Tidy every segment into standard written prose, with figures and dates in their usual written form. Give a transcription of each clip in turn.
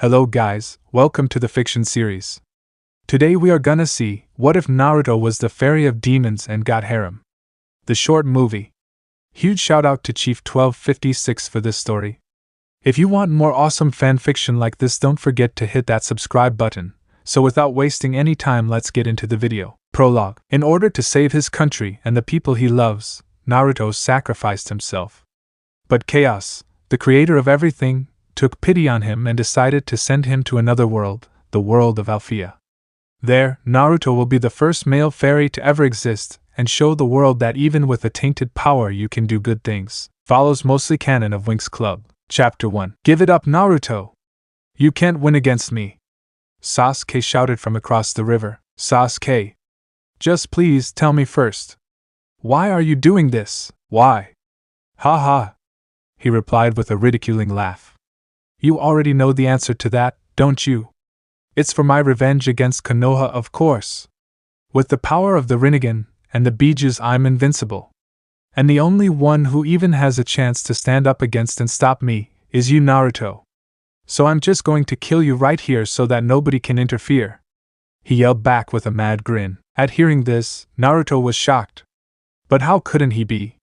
Hello guys, welcome to the fiction series. Today we are gonna see, what if Naruto was the fairy of demons and got harem? The short movie. Huge shout out to Chief 1256 for this story. If you want more awesome fanfiction like this, don't forget to hit that subscribe button. So without wasting any time, let's get into the video. Prologue. In order to save his country and the people he loves, Naruto sacrificed himself. But Chaos, the creator of everything, took pity on him and decided to send him to another world, the world of Alfea. There, Naruto will be the first male fairy to ever exist, and show the world that even with a tainted power you can do good things. Follows mostly Canon of Winx Club. Chapter 1. Give it up, Naruto! You can't win against me! Sasuke shouted from across the river. Sasuke! Just please tell me first. Why are you doing this? Why? Ha ha! He replied with a ridiculing laugh. You already know the answer to that, don't you? It's for my revenge against Konoha, of course. With the power of the Rinnegan and the Bijus, I'm invincible. And the only one who even has a chance to stand up against and stop me is you, Naruto. So I'm just going to kill you right here so that nobody can interfere. He yelled back with a mad grin. At hearing this, Naruto was shocked. But how couldn't he be?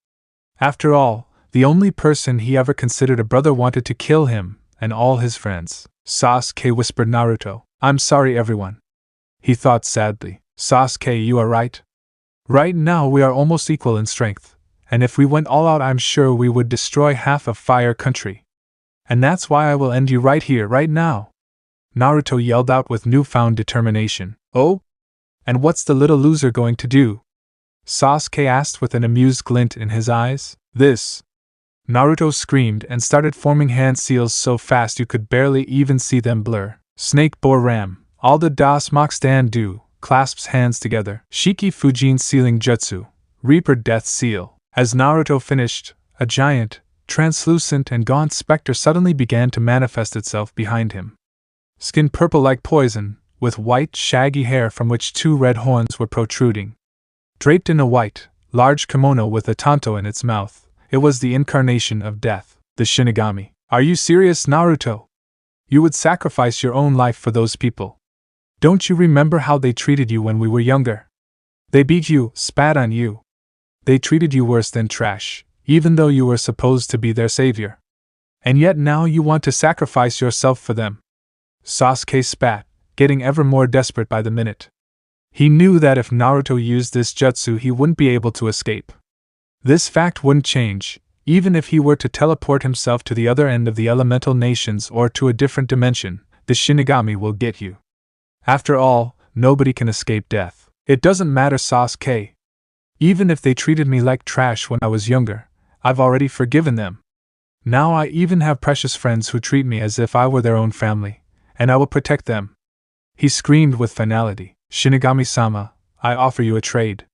After all, the only person he ever considered a brother wanted to kill him, and all his friends. Sasuke whispered Naruto. I'm sorry, everyone. He thought sadly. Sasuke, you are right. Right now we are almost equal in strength, and if we went all out, I'm sure we would destroy half of Fire Country. And that's why I will end you right here, right now. Naruto yelled out with newfound determination. Oh? And what's the little loser going to do? Sasuke asked with an amused glint in his eyes. This. Naruto screamed and started forming hand seals so fast you could barely even see them blur. Snake Bore Ram, Alda Das Mox Dan Du, clasps hands together. Shiki Fujin Sealing Jutsu, Reaper Death Seal. As Naruto finished, a giant, translucent and gaunt specter suddenly began to manifest itself behind him. Skin purple like poison, with white, shaggy hair from which two red horns were protruding. Draped in a white, large kimono with a tanto in its mouth, it was the incarnation of death, the Shinigami. Are you serious, Naruto? You would sacrifice your own life for those people. Don't you remember how they treated you when we were younger? They beat you, spat on you. They treated you worse than trash, even though you were supposed to be their savior. And yet now you want to sacrifice yourself for them. Sasuke spat, getting ever more desperate by the minute. He knew that if Naruto used this jutsu he wouldn't be able to escape. This fact wouldn't change, even if he were to teleport himself to the other end of the elemental nations or to a different dimension. The Shinigami will get you. After all, nobody can escape death. It doesn't matter, Sasuke. Even if they treated me like trash when I was younger, I've already forgiven them. Now I even have precious friends who treat me as if I were their own family, and I will protect them. He screamed with finality. Shinigami-sama, I offer you a trade.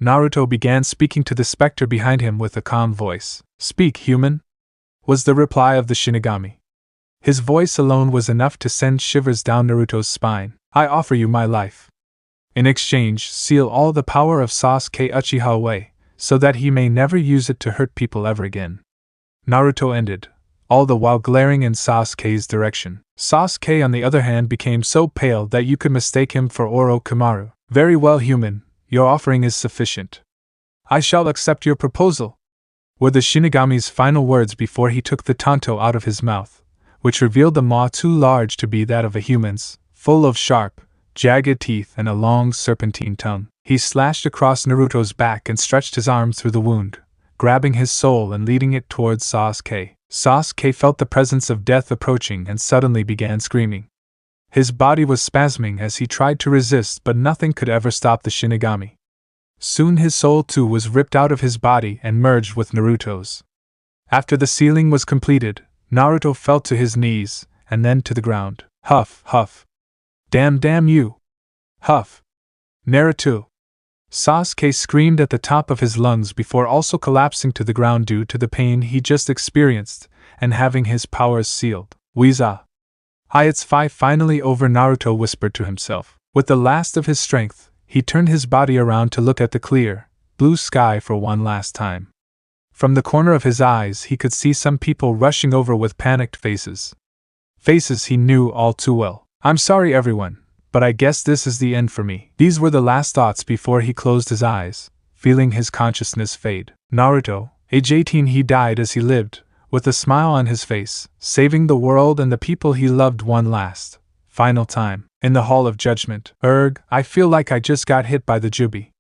Naruto began speaking to the specter behind him with a calm voice. Speak, human, was the reply of the Shinigami. His voice alone was enough to send shivers down Naruto's spine. I offer you my life. In exchange, seal all the power of Sasuke Uchiha away, so that he may never use it to hurt people ever again. Naruto ended, all the while glaring in Sasuke's direction. Sasuke, on the other hand, became so pale that you could mistake him for Orochimaru. Very well, human, your offering is sufficient. I shall accept your proposal, were the Shinigami's final words before he took the tanto out of his mouth, which revealed the maw too large to be that of a human's, full of sharp, jagged teeth and a long serpentine tongue. He slashed across Naruto's back and stretched his arm through the wound, grabbing his soul and leading it towards Sasuke. Sasuke felt the presence of death approaching and suddenly began screaming. His body was spasming as he tried to resist, but nothing could ever stop the Shinigami. Soon his soul too was ripped out of his body and merged with Naruto's. After the sealing was completed, Naruto fell to his knees, and then to the ground. Huff, huff. Damn you. Huff. Naruto. Sasuke screamed at the top of his lungs before also collapsing to the ground due to the pain he just experienced, and having his powers sealed. Weeza. Hi, it's finally over, Naruto whispered to himself. With the last of his strength, he turned his body around to look at the clear, blue sky for one last time. From the corner of his eyes he could see some people rushing over with panicked faces. faces he knew all too well. I'm sorry everyone, but I guess this is the end for me. These were the last thoughts before he closed his eyes, feeling his consciousness fade. Naruto, age 18, he died as he lived, with a smile on his face, saving the world and the people he loved one last, final time. In the Hall of Judgment. I feel like I just got hit by the jubi,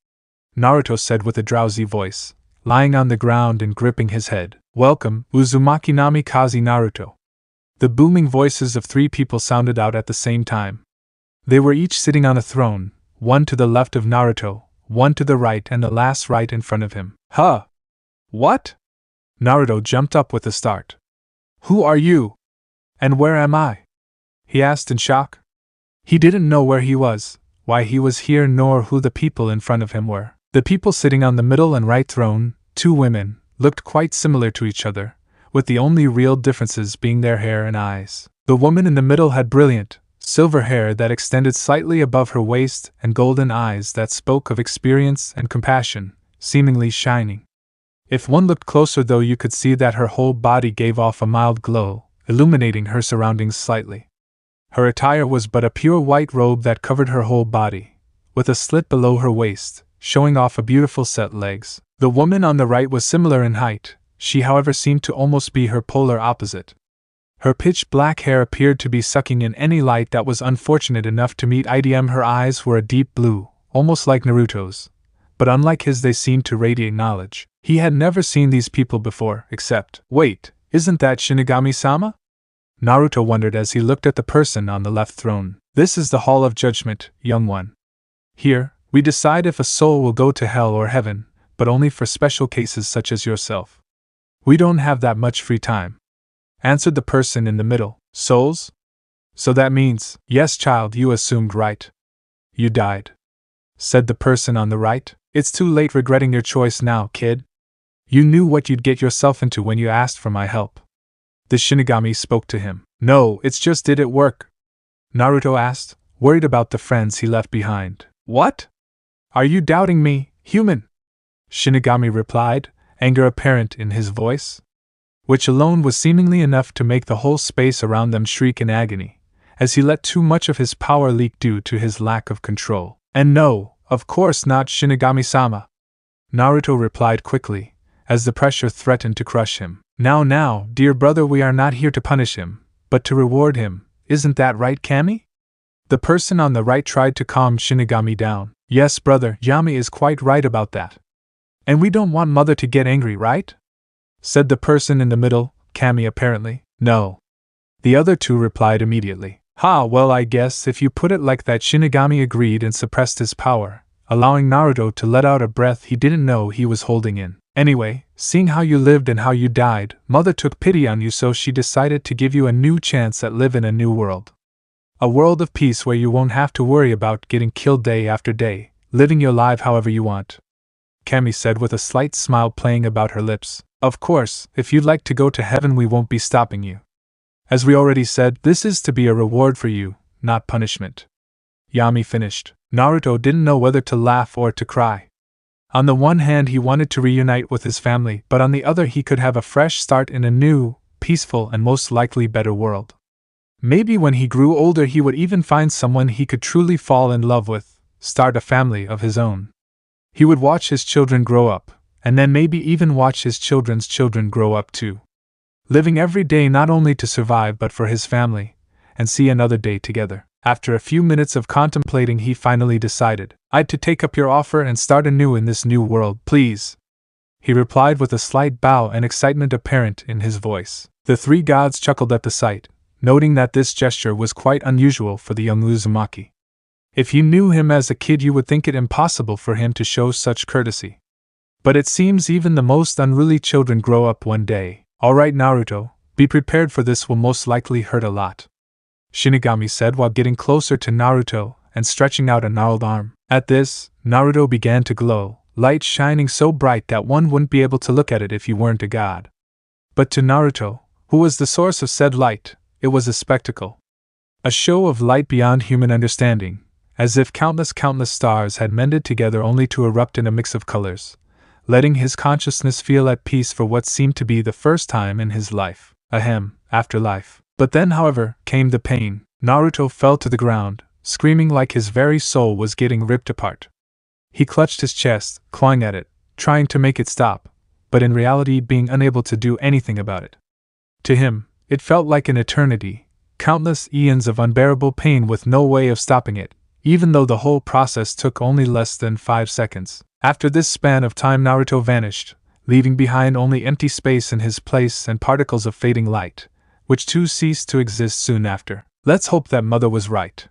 Naruto said with a drowsy voice, lying on the ground and gripping his head. Welcome, Uzumaki Namikaze Naruto. The booming voices of 3 people sounded out at the same time. They were each sitting on a throne, one to the left of Naruto, one to the right, and the last right in front of him. Huh? What? Naruto jumped up with a start. Who are you? And where am I? He asked in shock. He didn't know where he was, why he was here, nor who the people in front of him were. The people sitting on the middle and right throne, 2 women, looked quite similar to each other, with the only real differences being their hair and eyes. The woman in the middle had brilliant, silver hair that extended slightly above her waist and golden eyes that spoke of experience and compassion, seemingly shining. If one looked closer though, you could see that her whole body gave off a mild glow, illuminating her surroundings slightly. Her attire was but a pure white robe that covered her whole body, with a slit below her waist, showing off a beautiful set legs. The woman on the right was similar in height, she however seemed to almost be her polar opposite. Her pitch black hair appeared to be sucking in any light that was unfortunate enough to meet IDM. Her eyes were a deep blue, almost like Naruto's, but unlike his they seemed to radiate knowledge. He had never seen these people before, except, wait, isn't that Shinigami-sama? Naruto wondered as he looked at the person on the left throne. This is the Hall of Judgment, young one. Here, we decide if a soul will go to hell or heaven, but only for special cases such as yourself. We don't have that much free time, answered the person in the middle. Souls? So that means, yes child, you assumed right. You died, said the person on the right. It's too late regretting your choice now, kid. You knew what you'd get yourself into when you asked for my help. The Shinigami spoke to him. No, it's just, did it work? Naruto asked, worried about the friends he left behind. What? Are you doubting me, human? Shinigami replied, anger apparent in his voice, which alone was seemingly enough to make the whole space around them shriek in agony, as he let too much of his power leak due to his lack of control. And no, of course not, Shinigami-sama, Naruto replied quickly, as the pressure threatened to crush him. Now, dear brother, we are not here to punish him, but to reward him, isn't that right, Kami? The person on the right tried to calm Shinigami down. Yes, brother, Yami is quite right about that. And we don't want mother to get angry, right? Said the person in the middle, Kami apparently. No. The other 2 replied immediately. Ha, well I guess if you put it like that. Shinigami agreed and suppressed his power, allowing Naruto to let out a breath he didn't know he was holding in. Anyway, seeing how you lived and how you died, mother took pity on you, so she decided to give you a new chance at live in a new world. A world of peace where you won't have to worry about getting killed day after day, living your life however you want. Kami said with a slight smile playing about her lips. Of course, if you'd like to go to heaven we won't be stopping you. As we already said, this is to be a reward for you, not punishment. Yami finished. Naruto didn't know whether to laugh or to cry. On the one hand he wanted to reunite with his family, but on the other he could have a fresh start in a new, peaceful and most likely better world. Maybe when he grew older he would even find someone he could truly fall in love with, start a family of his own. He would watch his children grow up, and then maybe even watch his children's children grow up too. Living every day not only to survive but for his family, and see another day together. After a few minutes of contemplating he finally decided, I'd to take up your offer and start anew in this new world, please. He replied with a slight bow and excitement apparent in his voice. The 3 gods chuckled at the sight, noting that this gesture was quite unusual for the young Uzumaki. If you knew him as a kid you would think it impossible for him to show such courtesy. But it seems even the most unruly children grow up one day. Alright Naruto, be prepared for this will most likely hurt a lot, Shinigami said while getting closer to Naruto and stretching out a gnarled arm. At this, Naruto began to glow, light shining so bright that one wouldn't be able to look at it if you weren't a god. But to Naruto, who was the source of said light, it was a spectacle. A show of light beyond human understanding, as if countless stars had mended together only to erupt in a mix of colors, letting his consciousness feel at peace for what seemed to be the first time in his life. Afterlife. But then, however, came the pain. Naruto fell to the ground, screaming like his very soul was getting ripped apart. He clutched his chest, clawing at it, trying to make it stop, but in reality being unable to do anything about it. To him, it felt like an eternity, countless eons of unbearable pain with no way of stopping it, even though the whole process took only less than 5 seconds. After this span of time, Naruto vanished, leaving behind only empty space in his place and particles of fading light, which too ceased to exist soon after. Let's hope that mother was right,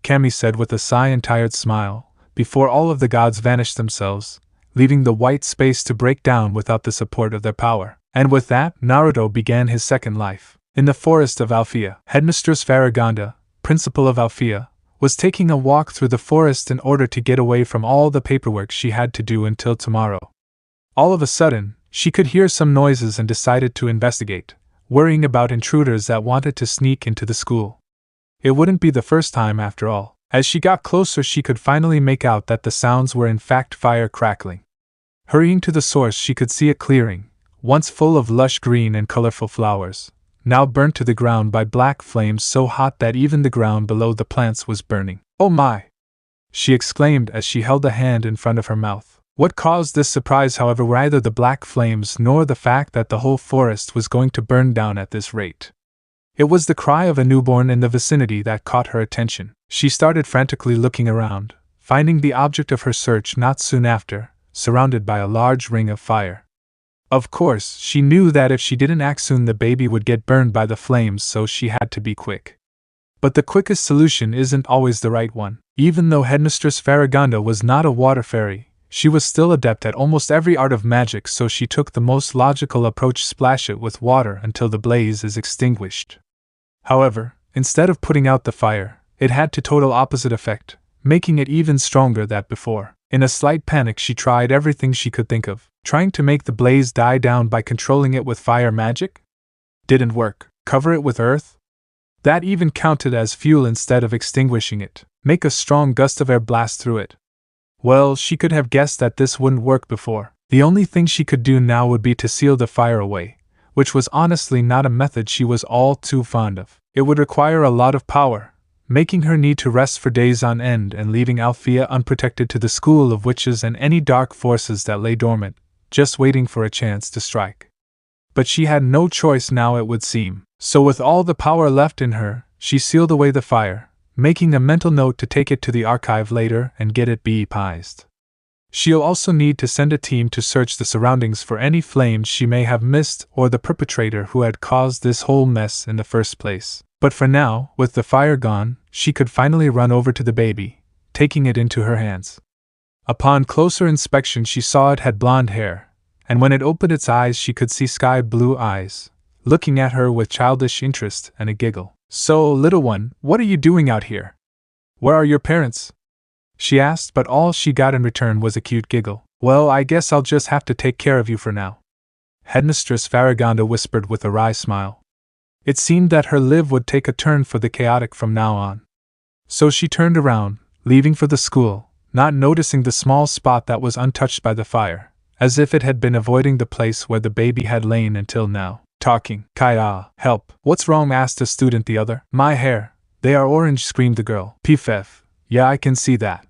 Kami said with a sigh and tired smile, before all of the gods vanished themselves, leaving the white space to break down without the support of their power. And with that, Naruto began his second life. In the forest of Alfea, Headmistress Farragonda, principal of Alfea, was taking a walk through the forest in order to get away from all the paperwork she had to do until tomorrow. All of a sudden, she could hear some noises and decided to investigate, worrying about intruders that wanted to sneak into the school. It wouldn't be the first time after all. As she got closer, she could finally make out that the sounds were in fact fire crackling. Hurrying to the source, she could see a clearing, once full of lush green and colorful flowers, now burnt to the ground by black flames so hot that even the ground below the plants was burning. "Oh my!" she exclaimed as she held a hand in front of her mouth. What caused this surprise, however, were neither the black flames nor the fact that the whole forest was going to burn down at this rate. It was the cry of a newborn in the vicinity that caught her attention. She started frantically looking around, finding the object of her search not soon after, surrounded by a large ring of fire. Of course, she knew that if she didn't act soon the baby would get burned by the flames, so she had to be quick. But the quickest solution isn't always the right one. Even though Headmistress Farragonda was not a water fairy, she was still adept at almost every art of magic, so she took the most logical approach: splash it with water until the blaze is extinguished. However, instead of putting out the fire, it had the total opposite effect, making it even stronger than before. In a slight panic, she tried everything she could think of, trying to make the blaze die down by controlling it with fire magic. Didn't work. Cover it with earth? That even counted as fuel instead of extinguishing it. Make a strong gust of air blast through it. Well, she could have guessed that this wouldn't work before. The only thing she could do now would be to seal the fire away, which was honestly not a method she was all too fond of. It would require a lot of power, making her need to rest for days on end and leaving Alfea unprotected to the school of witches and any dark forces that lay dormant, just waiting for a chance to strike. But she had no choice now, it would seem. So with all the power left in her, she sealed away the fire, making a mental note to take it to the archive later and get it baptized. She'll also need to send a team to search the surroundings for any flames she may have missed or the perpetrator who had caused this whole mess in the first place. But for now, with the fire gone, she could finally run over to the baby, taking it into her hands. Upon closer inspection, she saw it had blonde hair, and when it opened its eyes she could see sky blue eyes, looking at her with childish interest and a giggle. "So, little one, what are you doing out here? Where are your parents?" she asked, but all she got in return was a cute giggle. "Well, I guess I'll just have to take care of you for now," Headmistress Farragonda whispered with a wry smile. It seemed that her life would take a turn for the chaotic from now on. So she turned around, leaving for the school, not noticing the small spot that was untouched by the fire, as if it had been avoiding the place where the baby had lain until now. Talking. "Kaya, help. What's wrong?" asked a student the other. "My hair. They are orange," screamed the girl. "Pff, yeah, I can see that."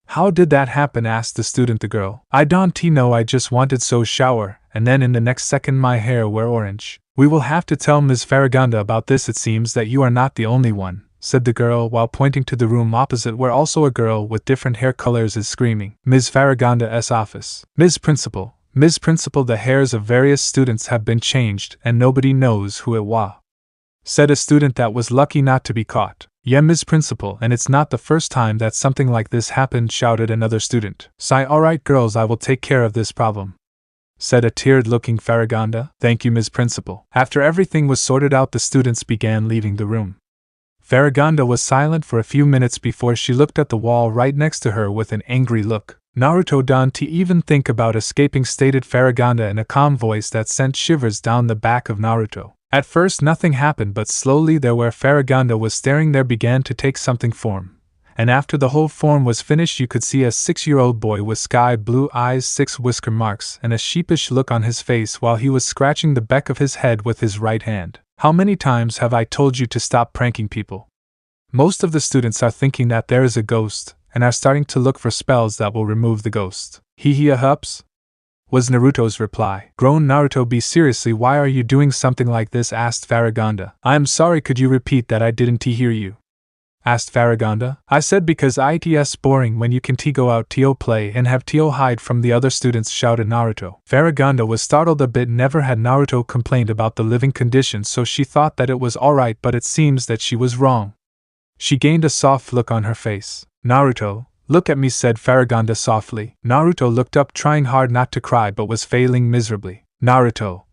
"How did that happen?" asked the student the girl. "I don't know, I just wanted so shower, and then in the next second my hair were orange." "We will have to tell Ms. Farragonda about this. It seems that you are not the only one," said the girl while pointing to the room opposite where also a girl with different hair colors is screaming. "Ms. Farragonda's office. Ms. Principal, the hairs of various students have been changed and nobody knows who it was," said a student that was lucky not to be caught. "Yeah, Ms. Principal, and it's not the first time that something like this happened," shouted another student. "Sigh, alright girls, I will take care of this problem," said a teared-looking Farragonda. "Thank you, Ms. Principal." After everything was sorted out, the students began leaving the room. Farragonda was silent for a few minutes before she looked at the wall right next to her with an angry look. "Naruto, don't even think about escaping," stated Farragonda in a calm voice that sent shivers down the back of Naruto. At first nothing happened, but slowly there where Farragonda was staring there began to take something form. And after the whole form was finished, you could see a 6-year-old boy with sky blue eyes, 6 whisker marks, and a sheepish look on his face while he was scratching the back of his head with his right hand. How many times have I told you to stop pranking people? Most of the students are thinking that there is a ghost, and are starting to look for spells that will remove the ghost. Hups? Was Naruto's reply. Groaned Naruto. Be seriously, why are you doing something like this? Asked Farragonda. I am sorry, could you repeat that? I didn't hear you. Asked Farragonda. I said because it's boring when you can go out to play and have to hide from the other students, shouted Naruto. Farragonda was startled a bit. Never had Naruto complained about the living conditions, so she thought that it was alright, but it seems that she was wrong. She gained a soft look on her face. Naruto, look at me, said Farragonda softly. Naruto looked up, trying hard not to cry but was failing miserably. Naruto.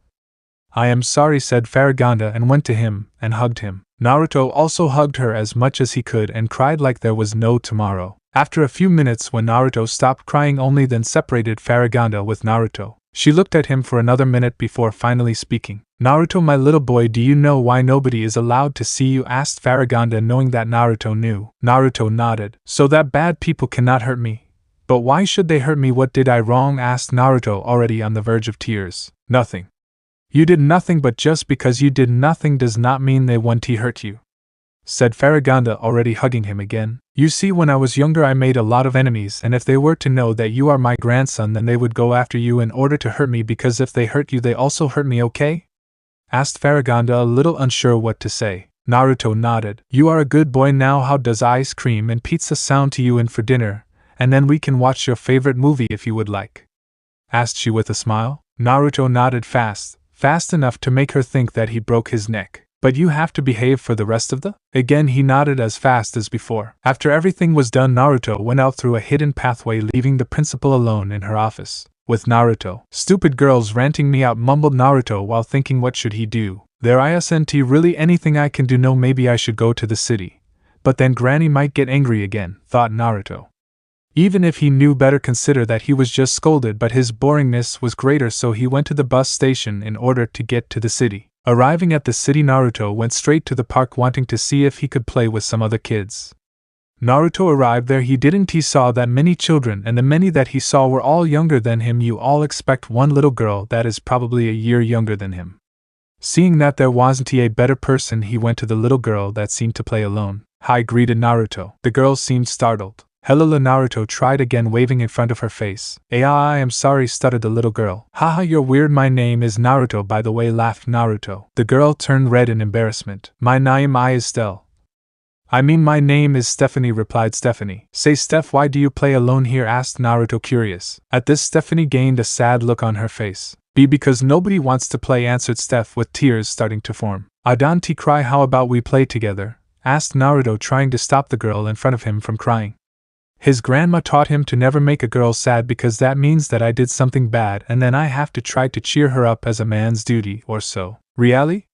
I am sorry, said Farragonda, and went to him and hugged him. Naruto also hugged her as much as he could and cried like there was no tomorrow. After a few minutes, when Naruto stopped crying, only then separated Farragonda with Naruto. She looked at him for another minute before finally speaking. Naruto, my little boy, do you know why nobody is allowed to see you? Asked Farragonda, knowing that Naruto knew. Naruto nodded. So that bad people cannot hurt me. But why should they hurt me? What did I wrong? Asked Naruto, already on the verge of tears. Nothing. You did nothing, but just because you did nothing does not mean they want to hurt you, said Farragonda, already hugging him again. You see, when I was younger I made a lot of enemies, and if they were to know that you are my grandson, then they would go after you in order to hurt me, because if they hurt you they also hurt me, okay? Asked Farragonda, a little unsure what to say. Naruto nodded. You are a good boy now. How does ice cream and pizza sound to you in for dinner, and then we can watch your favorite movie if you would like? Asked she with a smile. Naruto nodded fast enough to make her think that he broke his neck. But you have to behave for the rest of the? Again he nodded as fast as before. After everything was done, Naruto went out through a hidden pathway, leaving the principal alone in her office with Naruto. Stupid girls ranting me out, mumbled Naruto while thinking what should he do. There isn't really anything I can do. No, maybe I should go to the city. But then Granny might get angry again, thought Naruto. Even if he knew better, consider that he was just scolded, but his boringness was greater, so he went to the bus station in order to get to the city. Arriving at the city, Naruto went straight to the park, wanting to see if he could play with some other kids. Naruto arrived there. He saw that many children, and the many that he saw were all younger than him. You all expect one little girl that is probably a year younger than him. Seeing that there wasn't a better person, he went to the little girl that seemed to play alone. Hi, greeted Naruto. The girl seemed startled. Hello, Naruto tried again, waving in front of her face. I am sorry, stuttered the little girl. Haha, you're weird. My name is Naruto, by the way, laughed Naruto. The girl turned red in embarrassment. My name is Stell. I mean, my name is Stephanie, replied Stephanie. Say, Steph, why do you play alone here? Asked Naruto, curious. At this, Stephanie gained a sad look on her face. Because nobody wants to play, answered Steph with tears starting to form. I don't cry, how about we play together? Asked Naruto, trying to stop the girl in front of him from crying. His grandma taught him to never make a girl sad, because that means that I did something bad and then I have to try to cheer her up as a man's duty or so. Really?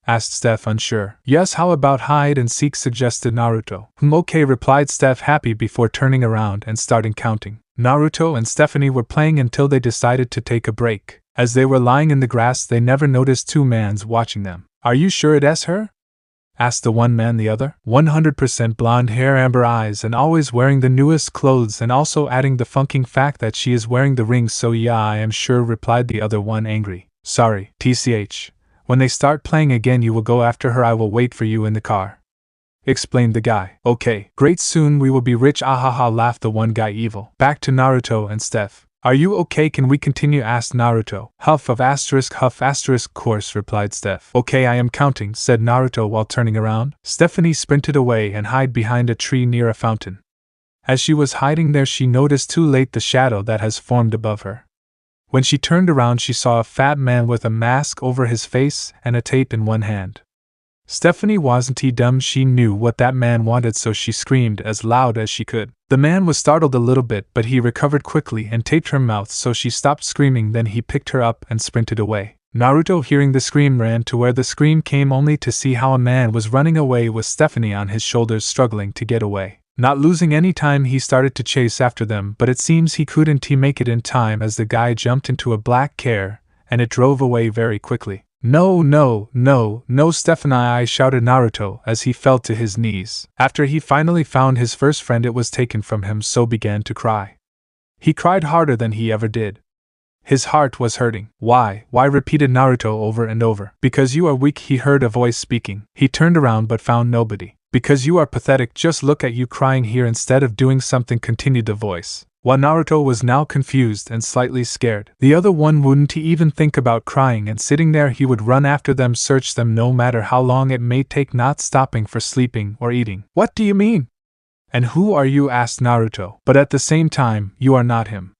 Asked Steph, unsure. Yes, how about hide and seek, suggested Naruto. Okay, replied Steph, happy, before turning around and starting counting. Naruto and Stephanie were playing until they decided to take a break. As they were lying in the grass, they never noticed two mans watching them. Are you sure it's her? Asked the one man the other. 100% blonde hair, amber eyes, and always wearing the newest clothes, and also adding the funking fact that she is wearing the ring, so yeah, I am sure, replied the other one, angry. Sorry, tch. When they start playing again you will go after her. I will wait for you in the car, explained the guy. Okay, great, soon we will be rich, ahaha, laughed the one guy, evil. Back to Naruto and Steph. Are you okay? Can we continue? Asked Naruto. Huff asterisk, course, replied Steph. Okay, I am counting, said Naruto while turning around. Stephanie sprinted away and hid behind a tree near a fountain. As she was hiding there, she noticed too late the shadow that has formed above her. When she turned around, she saw a fat man with a mask over his face and a tape in one hand. Stephanie wasn't dumb, she knew what that man wanted, so she screamed as loud as she could. The man was startled a little bit, but he recovered quickly and taped her mouth, so she stopped screaming. Then he picked her up and sprinted away. Naruto, hearing the scream, ran to where the scream came, only to see how a man was running away with Stephanie on his shoulders, struggling to get away. Not losing any time, he started to chase after them, but it seems he couldn't make it in time, as the guy jumped into a black car and it drove away very quickly. No, Stephanie, shouted Naruto as he fell to his knees. After he finally found his first friend, it was taken from him, so began to cry. He cried harder than he ever did. His heart was hurting. Why, repeated Naruto over and over. Because you are weak, he heard a voice speaking. He turned around but found nobody. Because you are pathetic, just look at you crying here instead of doing something, continued the voice. While Naruto was now confused and slightly scared, the other one wouldn't even think about crying, and sitting there he would run after them, search them no matter how long it may take, not stopping for sleeping or eating. What do you mean? And who are you? Asked Naruto. But at the same time, you are not him.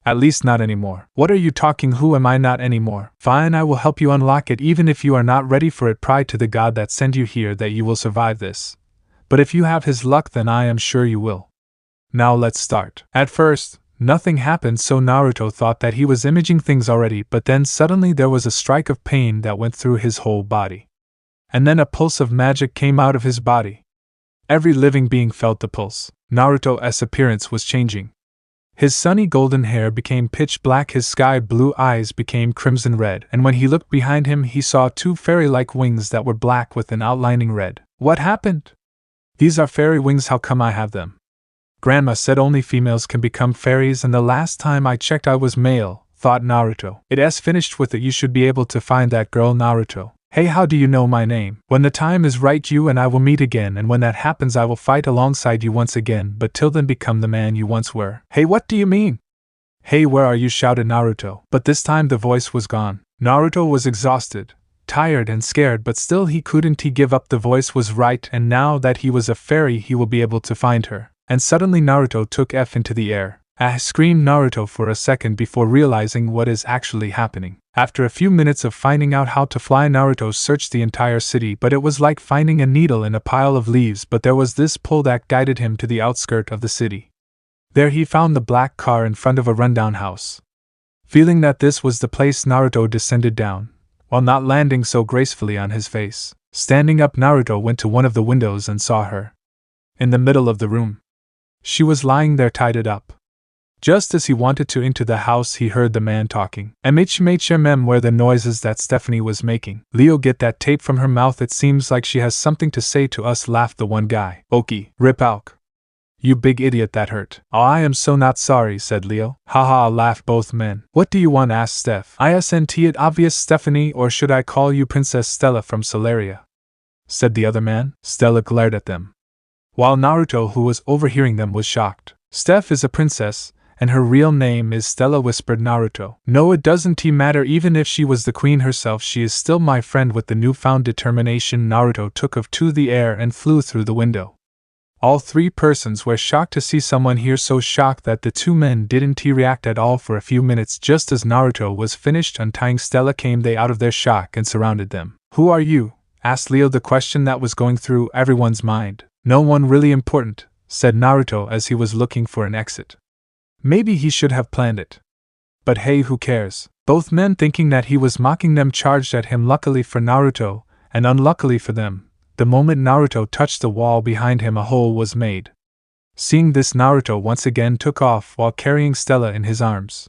At least not anymore. What are you talking? Who am I not anymore? Fine, I will help you unlock it, even if you are not ready for it. Pray to the god that sent you here that you will survive this. But if you have his luck, then I am sure you will. Now let's start. At first, nothing happened, so Naruto thought that he was imaging things already, but then suddenly there was a strike of pain that went through his whole body. And then a pulse of magic came out of his body. Every living being felt the pulse. Naruto's appearance was changing. His sunny golden hair became pitch black, his sky blue eyes became crimson red, and when he looked behind him he saw two fairy-like wings that were black with an outlining red. What happened? These are fairy wings, how come I have them? Grandma said only females can become fairies, and the last time I checked I was male, thought Naruto. It's finished with it, you should be able to find that girl, Naruto. Hey, how do you know my name? When the time is right, you and I will meet again, and when that happens I will fight alongside you once again, but till then become the man you once were. Hey, what do you mean? Hey, where are you? Shouted Naruto. But this time the voice was gone. Naruto was exhausted, tired and scared, but still he couldn't give up. The voice was right, and now that he was a fairy he will be able to find her. And suddenly Naruto took F into the air. Screamed Naruto for a second before realizing what is actually happening. After a few minutes of finding out how to fly, Naruto searched the entire city, but it was like finding a needle in a pile of leaves. But there was this pole that guided him to the outskirt of the city. There he found the black car in front of a rundown house. Feeling that this was the place, Naruto descended down, while not landing so gracefully on his face. Standing up, Naruto went to one of the windows and saw her. In the middle of the room. She was lying there tied up. Just as he wanted to enter the house, he heard the man talking. MHMHMM were the noises that Stephanie was making. Leo, get that tape from her mouth, it seems like she has something to say to us, laughed the one guy. Okie, rip out. You big idiot, that hurt. Oh, I am so not sorry, said Leo. Haha, laughed both men. What do you want? Asked Steph. Isn't it obvious, Stephanie, or should I call you Princess Stella from Solaria? Said the other man. Stella glared at them, while Naruto, who was overhearing them, was shocked. Steph is a princess, and her real name is Stella, whispered Naruto. No, it doesn't matter, even if she was the queen herself, she is still my friend. With the newfound determination, Naruto took off to the air and flew through the window. All three persons were shocked to see someone here, so shocked that the two men didn't react at all for a few minutes. Just as Naruto was finished untying Stella, came they out of their shock and surrounded them. Who are you? Asked Leo, the question that was going through everyone's mind. No one really important, said Naruto as he was looking for an exit. Maybe he should have planned it. But hey, who cares? Both men, thinking that he was mocking them, charged at him. Luckily for Naruto, and unluckily for them, the moment Naruto touched the wall behind him, a hole was made. Seeing this, Naruto once again took off while carrying Stella in his arms,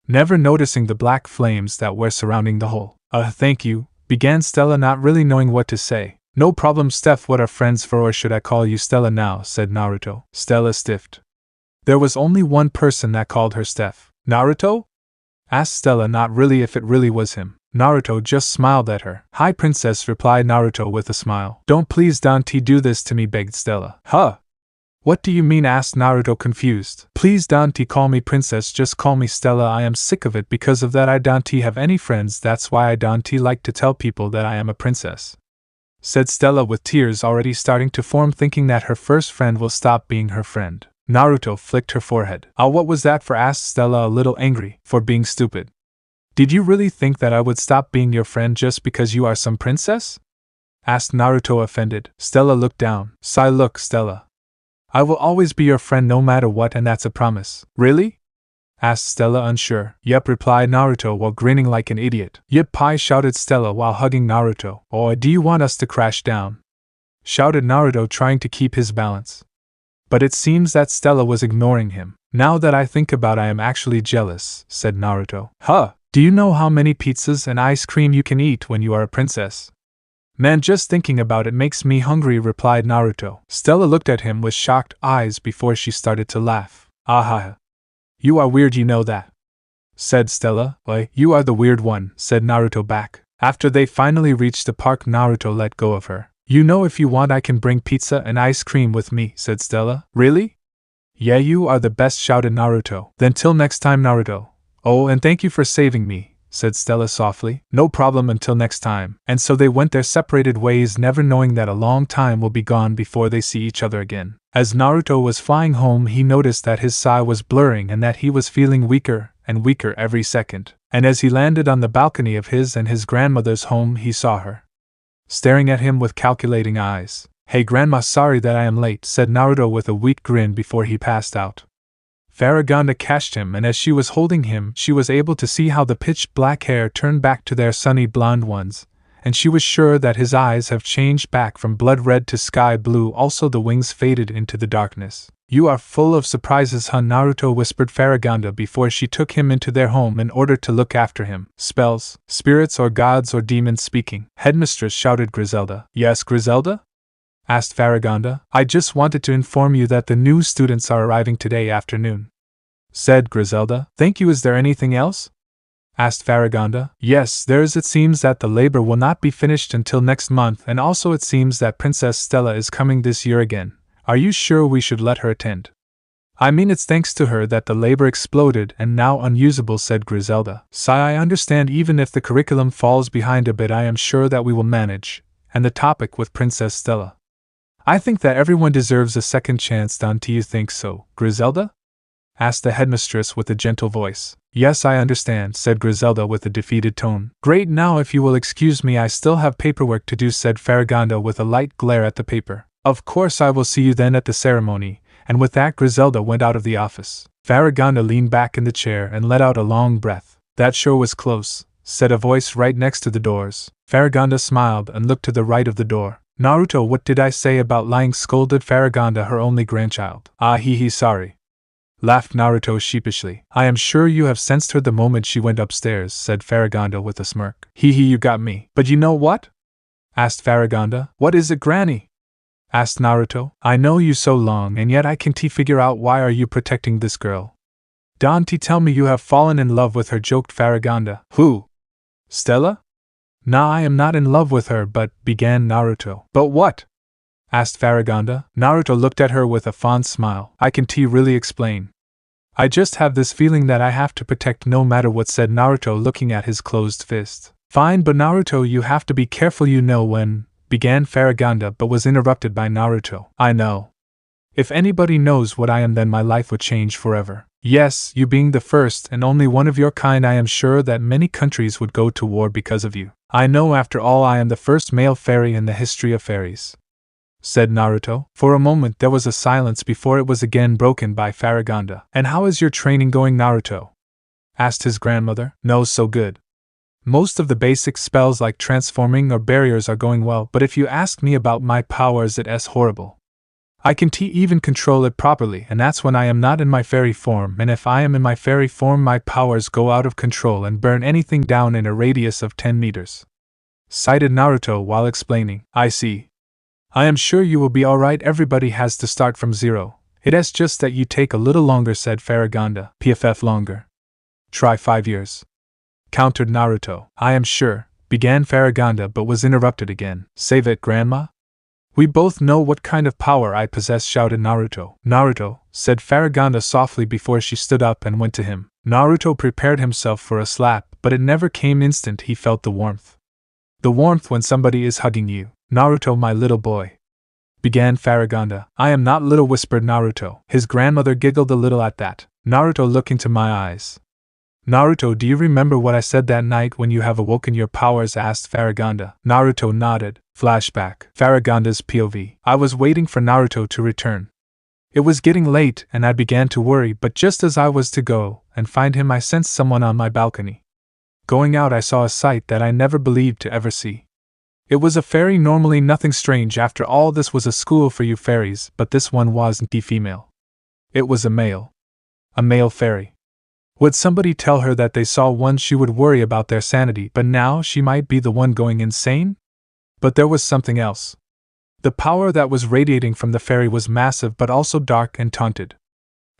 never noticing the black flames that were surrounding the hole. Thank you, began Stella, not really knowing what to say. No problem, Steph, what are friends for, or should I call you Stella now? Said Naruto. Stella stiffed. There was only one person that called her Steph. Naruto? Asked Stella, not really if it really was him. Naruto just smiled at her. Hi, princess, replied Naruto with a smile. Don't please don't do this to me, begged Stella. Huh? What do you mean? Asked Naruto, confused. Please don't call me princess, just call me Stella. I am sick of it. Because of that I don't have any friends, that's why I don't like to tell people that I am a princess, said Stella with tears already starting to form, thinking that her first friend will stop being her friend. Naruto flicked her forehead. What was that for? Asked Stella, a little angry. For being stupid. Did you really think that I would stop being your friend just because you are some princess? Asked Naruto, offended. Stella looked down. Sigh, look, Stella. I will always be your friend no matter what, and that's a promise. Really? Asked Stella, unsure. Yep, replied Naruto while grinning like an idiot. Yep, pie, shouted Stella while hugging Naruto. Oh, do you want us to crash down? Shouted Naruto, trying to keep his balance. But it seems that Stella was ignoring him. Now that I think about it, I am actually jealous, said Naruto. Huh? Do you know how many pizzas and ice cream you can eat when you are a princess? Man, just thinking about it makes me hungry, replied Naruto. Stella looked at him with shocked eyes before she started to laugh. Aha. You are weird, you know that. said Stella. Why, you are the weird one, said Naruto back. After they finally reached the park, Naruto let go of her. You know, if you want I can bring pizza and ice cream with me, said Stella. Really? Yeah, you are the best, shouted Naruto. Then till next time, Naruto. Oh, and thank you for saving me, said Stella softly. No problem, until next time. And so they went their separated ways, never knowing that a long time will be gone before they see each other again. As Naruto was flying home, he noticed that his sight was blurring and that he was feeling weaker and weaker every second. And as he landed on the balcony of his and his grandmother's home, he saw her staring at him with calculating eyes. Hey grandma, sorry that I am late, said Naruto with a weak grin before he passed out. Farragonda catched him, and as she was holding him, she was able to see how the pitch black hair turned back to their sunny blonde ones, and she was sure that his eyes have changed back from blood red to sky blue. Also the wings faded into the darkness. You are full of surprises, huh? Naruto whispered Farragonda before she took him into their home in order to look after him. Spells, spirits or gods or demons speaking? Headmistress, shouted Griselda. Yes, Griselda? Asked Farragonda. I just wanted to inform you that the new students are arriving today afternoon, said Griselda. Thank you. Is there anything else? Asked Farragonda. Yes, there is. It seems that the labor will not be finished until next month, and also it seems that Princess Stella is coming this year again. Are you sure we should let her attend? I mean, it's thanks to her that the labor exploded and now unusable, said Griselda. Sigh, I understand. Even if the curriculum falls behind a bit, I am sure that we will manage. And the topic with Princess Stella, I think that everyone deserves a second chance. Don't you think so, Griselda? Asked the headmistress with a gentle voice. Yes, I understand, said Griselda with a defeated tone. Great, now if you will excuse me, I still have paperwork to do, said Farragonda with a light glare at the paper. Of course, I will see you then at the ceremony, and with that Griselda went out of the office. Farragonda leaned back in the chair and let out a long breath. That sure was close, said a voice right next to the doors. Farragonda smiled and looked to the right of the door. Naruto, what did I say about lying? Scolded Farragonda, her only grandchild. Ah, sorry, laughed Naruto sheepishly. I am sure you have sensed her the moment she went upstairs, said Farragonda with a smirk. You got me. But you know what? Asked Farragonda. What is it, Granny? Asked Naruto. I know you so long, and yet I can't figure out why are you protecting this girl. Don't tell me you have fallen in love with her, joked Farragonda. Who? Stella? Nah, I am not in love with her, but, began Naruto. But what? Asked Farragonda. Naruto looked at her with a fond smile. I can't really explain. I just have this feeling that I have to protect no matter what, said Naruto looking at his closed fist. Fine, but Naruto, you have to be careful, you know when, began Farragonda but was interrupted by Naruto. I know. If anybody knows what I am, then my life would change forever. Yes, you being the first and only one of your kind, I am sure that many countries would go to war because of you. I know, after all, I am the first male fairy in the history of fairies, said Naruto. For a moment there was a silence before it was again broken by Farragonda. And how is your training going, Naruto? Asked his grandmother. No, so good. Most of the basic spells like transforming or barriers are going well, but if you ask me about my powers, it's horrible. I can't even control it properly, and that's when I am not in my fairy form, and if I am in my fairy form my powers go out of control and burn anything down in a radius of 10 meters. Sighed Naruto while explaining. I see. I am sure you will be alright, everybody has to start from zero. It's just that you take a little longer, said Farragonda. PFF longer. Try 5 years. Countered Naruto. I am sure, began Farragonda but was interrupted again. Save it, Grandma? We both know what kind of power I possess, shouted Naruto. Naruto, said Farragonda softly before she stood up and went to him. Naruto prepared himself for a slap, but it never came instant. He felt the warmth. The warmth when somebody is hugging you. Naruto, my little boy, began Farragonda. I am not little, whispered Naruto. His grandmother giggled a little at that. Naruto, look into my eyes. Naruto, do you remember what I said that night when you have awoken your powers? Asked Farragonda. Naruto nodded. Flashback. Farragonda's POV. I was waiting for Naruto to return. It was getting late and I began to worry, but just as I was to go and find him I sensed someone on my balcony. Going out I saw a sight that I never believed to ever see. It was a fairy, normally nothing strange, after all this was a school for you fairies, but this one wasn't the female. It was a male. A male fairy. Would somebody tell her that they saw one she would worry about their sanity, but now she might be the one going insane? But there was something else. The power that was radiating from the fairy was massive but also dark and taunted.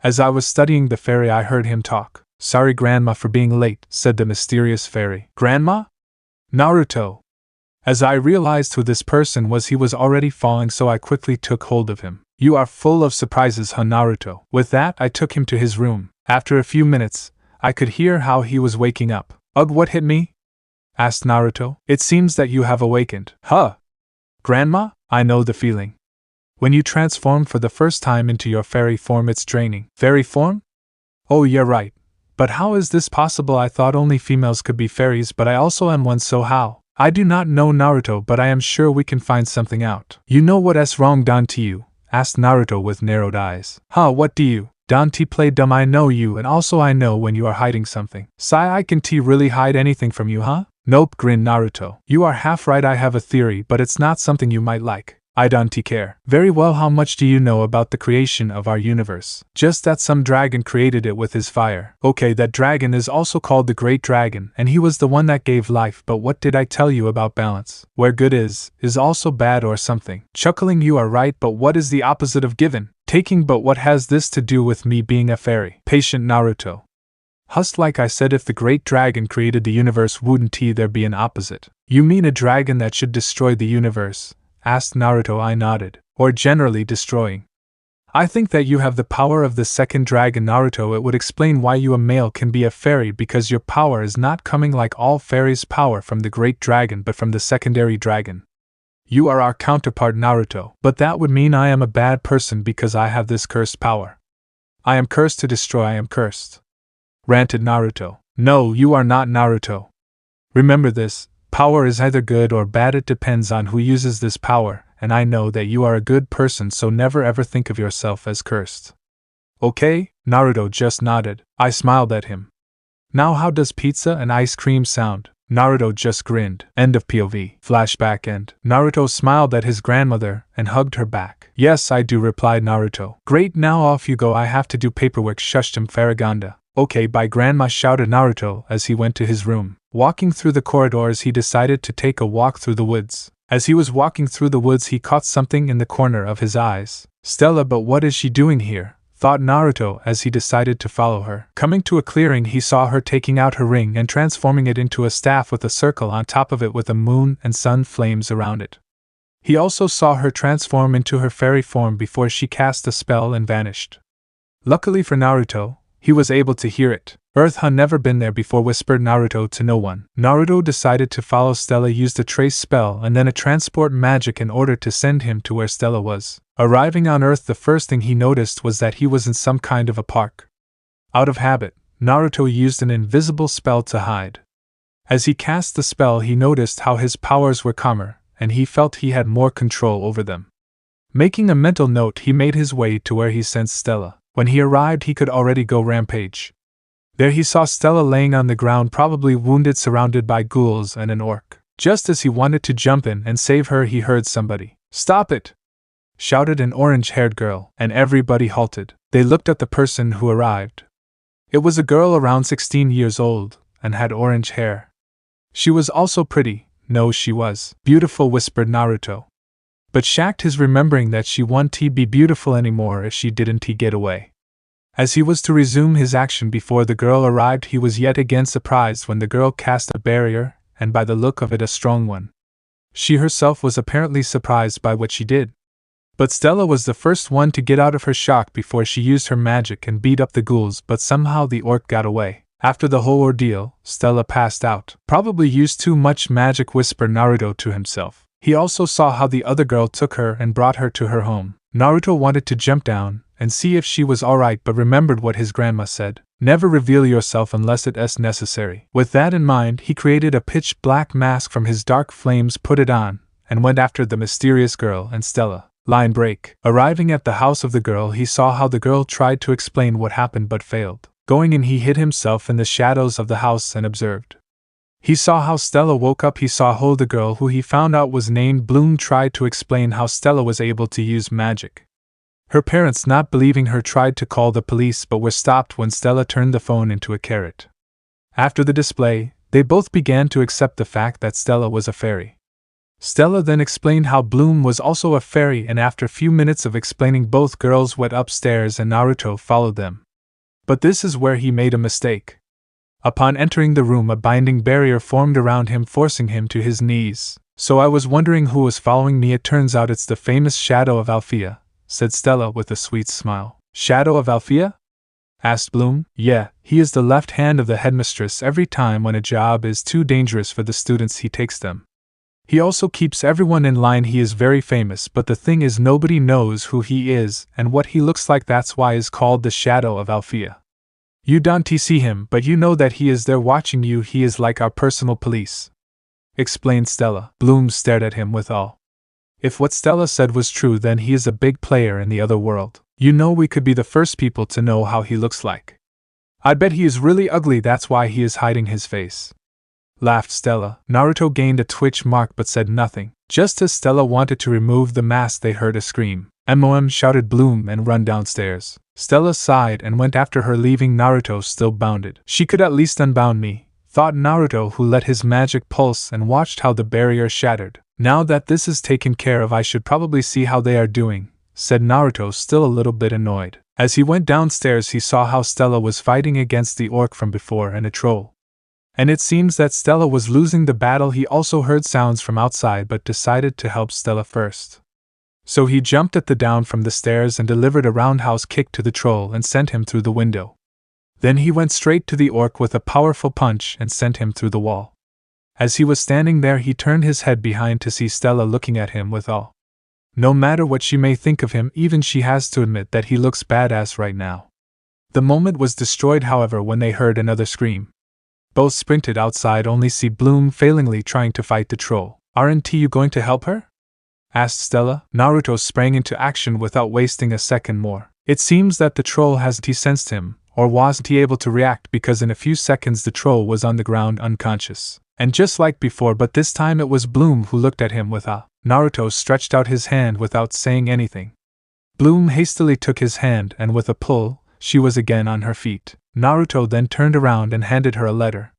As I was studying the fairy I heard him talk. Sorry Grandma for being late, said the mysterious fairy. Grandma? Naruto. As I realized who this person was, he was already falling, so I quickly took hold of him. You are full of surprises, huh, Naruto? With that, I took him to his room. After a few minutes, I could hear how he was waking up. Ugh, what hit me? Asked Naruto. It seems that you have awakened. Huh? Grandma, I know the feeling. When you transform for the first time into your fairy form, it's draining. Fairy form? Oh, you're right. But how is this possible? I thought only females could be fairies, but I also am one, so how? I do not know, Naruto, but I am sure we can find something out. You know what's wrong done to you? Asked Naruto with narrowed eyes. Huh, what do you? Don't play dumb, I know you, and also I know when you are hiding something. I can really hide anything from you, huh? Nope, grinned Naruto. You are half right, I have a theory, but it's not something you might like. I don't care. Very well, how much do you know about the creation of our universe? Just that some dragon created it with his fire. Okay, that dragon is also called the Great Dragon, and he was the one that gave life, but what did I tell you about balance? Where good is also bad or something. Chuckling, you are right, but what is the opposite of given? Taking, but what has this to do with me being a fairy? Patient Naruto. Hust, like I said, if the Great Dragon created the universe, wouldn't there be an opposite? You mean a dragon that should destroy the universe? Asked Naruto. I nodded. Or generally destroying. I think that you have the power of the second dragon, Naruto. It would explain why you, a male, can be a fairy, because your power is not coming like all fairies' power from the great dragon but from the secondary dragon. You are our counterpart, Naruto, but that would mean I am a bad person because I have this cursed power. I am cursed to destroy, I am cursed. Ranted Naruto. No, you are not, Naruto. Remember this. Power is either good or bad, it depends on who uses this power, and I know that you are a good person, so never ever think of yourself as cursed. Okay, Naruto just nodded. I smiled at him. Now how does pizza and ice cream sound? Naruto just grinned. End of POV. Flashback end. Naruto smiled at his grandmother and hugged her back. Yes, I do, replied Naruto. Great, now off you go, I have to do paperwork, shushed him Farragonda. Okay, bye Grandma, shouted Naruto as he went to his room. Walking through the corridors, he decided to take a walk through the woods. As he was walking through the woods, he caught something in the corner of his eyes. Stella, but what is she doing here? Thought Naruto as he decided to follow her. Coming to a clearing, he saw her taking out her ring and transforming it into a staff with a circle on top of it with a moon and sun flames around it. He also saw her transform into her fairy form before she cast a spell and vanished. Luckily for Naruto, he was able to hear it. Earth had never been there before, whispered Naruto to no one. Naruto decided to follow Stella, used a trace spell and then a transport magic in order to send him to where Stella was. Arriving on Earth, the first thing he noticed was that he was in some kind of a park. Out of habit, Naruto used an invisible spell to hide. As he cast the spell, he noticed how his powers were calmer, and he felt he had more control over them. Making a mental note, he made his way to where he sensed Stella. When he arrived, he could already go rampage. There he saw Stella laying on the ground, probably wounded, surrounded by ghouls and an orc. Just as he wanted to jump in and save her, he heard somebody. "Stop it!" shouted an orange-haired girl, and everybody halted. They looked at the person who arrived. It was a girl around 16 years old, and had orange hair. She was also pretty. No, she was beautiful, whispered Naruto. But shocked his remembering that she wouldn't be beautiful anymore if she didn't get away. As he was to resume his action before the girl arrived, he was yet again surprised when the girl cast a barrier, and by the look of it a strong one. She herself was apparently surprised by what she did. But Stella was the first one to get out of her shock before she used her magic and beat up the ghouls, but somehow the orc got away. After the whole ordeal, Stella passed out. Probably used too much magic, whispered Naruto to himself. He also saw how the other girl took her and brought her to her home. Naruto wanted to jump down and see if she was alright, but remembered what his grandma said. Never reveal yourself unless it is necessary. With that in mind, he created a pitch-black mask from his dark flames, put it on, and went after the mysterious girl and Stella. Line break. Arriving at the house of the girl, he saw how the girl tried to explain what happened but failed. Going in, he hid himself in the shadows of the house and observed. He saw how Stella woke up. He saw how the girl, who he found out was named Bloom, tried to explain how Stella was able to use magic. Her parents, not believing her, tried to call the police but were stopped when Stella turned the phone into a carrot. After the display, they both began to accept the fact that Stella was a fairy. Stella then explained how Bloom was also a fairy, and after a few minutes of explaining, both girls went upstairs and Naruto followed them. But this is where he made a mistake. Upon entering the room, a binding barrier formed around him, forcing him to his knees. So I was wondering who was following me. It turns out it's the famous Shadow of Alfea, said Stella with a sweet smile. Shadow of Alfea? Asked Bloom. Yeah, he is the left hand of the headmistress. Every time when a job is too dangerous for the students, he takes them. He also keeps everyone in line. He is very famous, but the thing is nobody knows who he is and what he looks like. That's why he is called the Shadow of Alfea. You don't see him, but you know that he is there watching you. He is like our personal police, explained Stella. Bloom stared at him with awe. If what Stella said was true, then he is a big player in the other world. You know, we could be the first people to know how he looks like. I bet he is really ugly. That's why he is hiding his face, laughed Stella. Naruto gained a twitch mark but said nothing. Just as Stella wanted to remove the mask, they heard a scream. "MOM!" shouted Bloom and run downstairs. Stella sighed and went after her, leaving Naruto still bounded. She could at least unbound me, thought Naruto, who let his magic pulse and watched how the barrier shattered. Now that this is taken care of, I should probably see how they are doing, said Naruto, still a little bit annoyed. As he went downstairs, he saw how Stella was fighting against the orc from before and a troll. And it seems that Stella was losing the battle. He also heard sounds from outside but decided to help Stella first. So he jumped at the down from the stairs and delivered a roundhouse kick to the troll and sent him through the window. Then he went straight to the orc with a powerful punch and sent him through the wall. As he was standing there, he turned his head behind to see Stella looking at him with awe. No matter what she may think of him, even she has to admit that he looks badass right now. The moment was destroyed, however, when they heard another scream. Both sprinted outside, only see Bloom failingly trying to fight the troll. "Aren't you going to help her?" asked Stella. Naruto sprang into action without wasting a second more. It seems that the troll hasn't sensed him, or wasn't he able to react, because in a few seconds the troll was on the ground unconscious. And just like before, but this time it was Bloom who looked at him with awe. Naruto stretched out his hand without saying anything. Bloom hastily took his hand, and with a pull, she was again on her feet. Naruto then turned around and handed her a letter.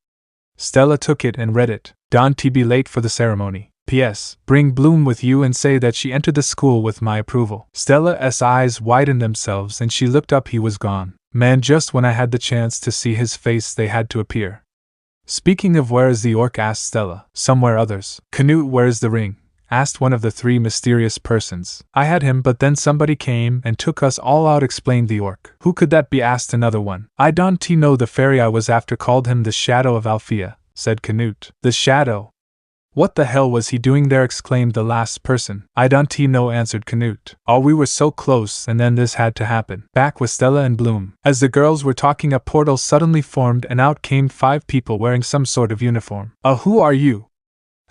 Stella took it and read it. "Don't be late for the ceremony. P.S. Bring Bloom with you and say that she entered the school with my approval." Stella's eyes widened themselves and she looked up. He was gone. Man, just when I had the chance to see his face, they had to appear. "Speaking of, where is the orc?" asked Stella. "Somewhere others." "Canute, where is the ring?" asked one of the three mysterious persons. "I had him, but then somebody came and took us all out," explained the orc. "Who could that be?" asked another one. "I don't know. The fairy I was after called him the Shadow of Alfea," said Canute. "The Shadow? What the hell was he doing there?" exclaimed the last person. "I don't know," answered Canute. "Oh, we were so close, and then this had to happen." Back with Stella and Bloom. As the girls were talking, a portal suddenly formed and out came 5 people wearing some sort of uniform. "Who are you?"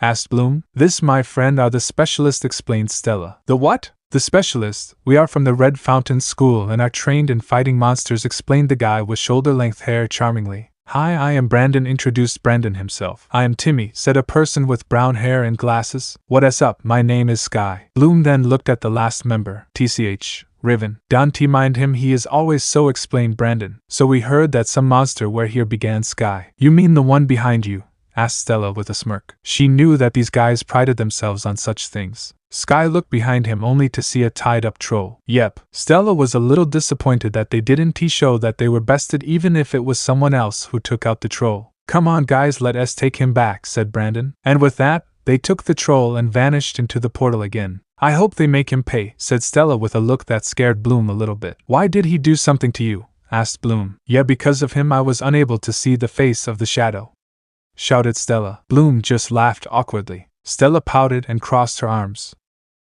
asked Bloom. "This, my friend, are the specialists," explained Stella. "The what?" "The specialists. We are from the Red Fountain School and are trained in fighting monsters," explained the guy with shoulder-length hair charmingly. "Hi, I am Brandon," introduced Brandon himself. "I am Timmy," said a person with brown hair and glasses. "What's up? My name is Sky." Bloom then looked at the last member. "TCH, Riven. Don't mind him, he is always so," explained Brandon. "So we heard that some monster were here," began Sky. "You mean the one behind you?" asked Stella with a smirk. She knew that these guys prided themselves on such things. Sky looked behind him only to see a tied-up troll. Yep. Stella was a little disappointed that they didn't show that they were bested, even if it was someone else who took out the troll. "Come on guys, let us take him back," said Brandon. And with that, they took the troll and vanished into the portal again. "I hope they make him pay," said Stella with a look that scared Bloom a little bit. "Why did he do something to you?" asked Bloom. "Yeah, because of him I was unable to see the face of the shadow," shouted Stella. Bloom just laughed awkwardly. Stella pouted and crossed her arms.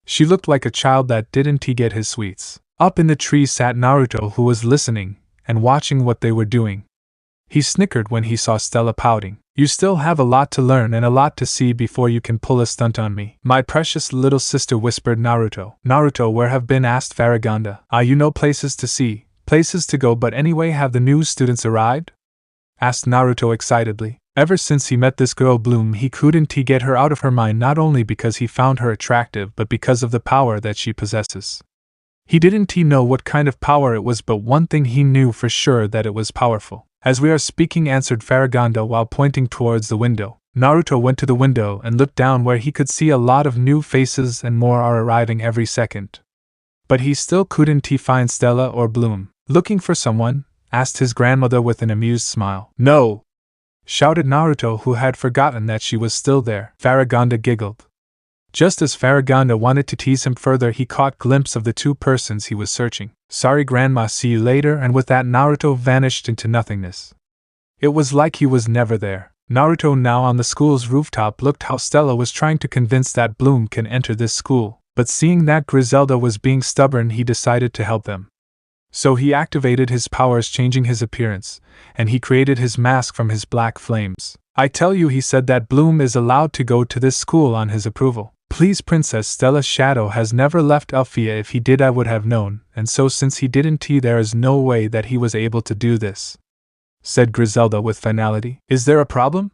She looked like a child that didn't get his sweets. Up in the tree sat Naruto, who was listening and watching what they were doing. He snickered when he saw Stella pouting. "You still have a lot to learn and a lot to see before you can pull a stunt on me, my precious little sister," whispered Naruto. "Naruto, where have been?" asked Farragonda. You know, places to see, places to go, but anyway, have the new students arrived?" asked Naruto excitedly. Ever since he met this girl Bloom, he couldn't get her out of her mind, not only because he found her attractive but because of the power that she possesses. He didn't know what kind of power it was, but one thing he knew for sure, that it was powerful. "As we are speaking," answered Farragonda while pointing towards the window. Naruto went to the window and looked down, where he could see a lot of new faces and more are arriving every second. But he still couldn't find Stella or Bloom. "Looking for someone?" asked his grandmother with an amused smile. No! Shouted Naruto, who had forgotten that she was still there. Farragonda giggled. Just as Farragonda wanted to tease him further, he caught a glimpse of the two persons he was searching. Sorry grandma, see you later, and with that Naruto vanished into nothingness. It was like he was never there. Naruto, now on the school's rooftop, looked how Stella was trying to convince that Bloom can enter this school, but seeing that Griselda was being stubborn, he decided to help them. So he activated his powers, changing his appearance, and he created his mask from his black flames. I tell you, he said, that Bloom is allowed to go to this school on his approval. Please, Princess, Stella's shadow has never left Alfea. If he did, I would have known, and so since he didn't, there is no way that he was able to do this, said Griselda with finality. Is there a problem?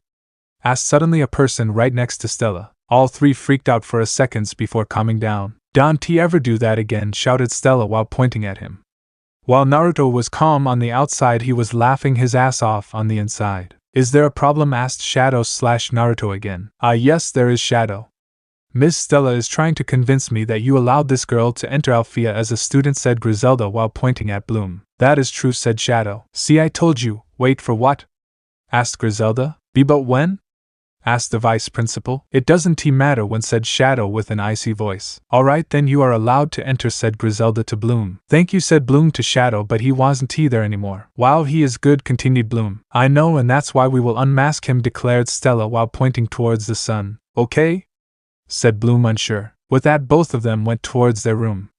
Asked suddenly a person right next to Stella. All three freaked out for a second before calming down. Don't he ever do that again, shouted Stella while pointing at him. While Naruto was calm on the outside, he was laughing his ass off on the inside. Is there a problem? Asked Shadow/Naruto again. Yes, there is, Shadow. Miss Stella is trying to convince me that you allowed this girl to enter Alfea as a student, said Griselda while pointing at Bloom. That is true, said Shadow. See, I told you. Wait for what? Asked Griselda. But when? Asked the vice principal. It doesn't matter when, said Shadow with an icy voice. Alright then, you are allowed to enter, said Griselda to Bloom. Thank you, said Bloom to Shadow, but he wasn't there anymore. Wow, he is good, continued Bloom. I know, and that's why we will unmask him, declared Stella while pointing towards the sun. Okay? Said Bloom, unsure. With that, both of them went towards their room.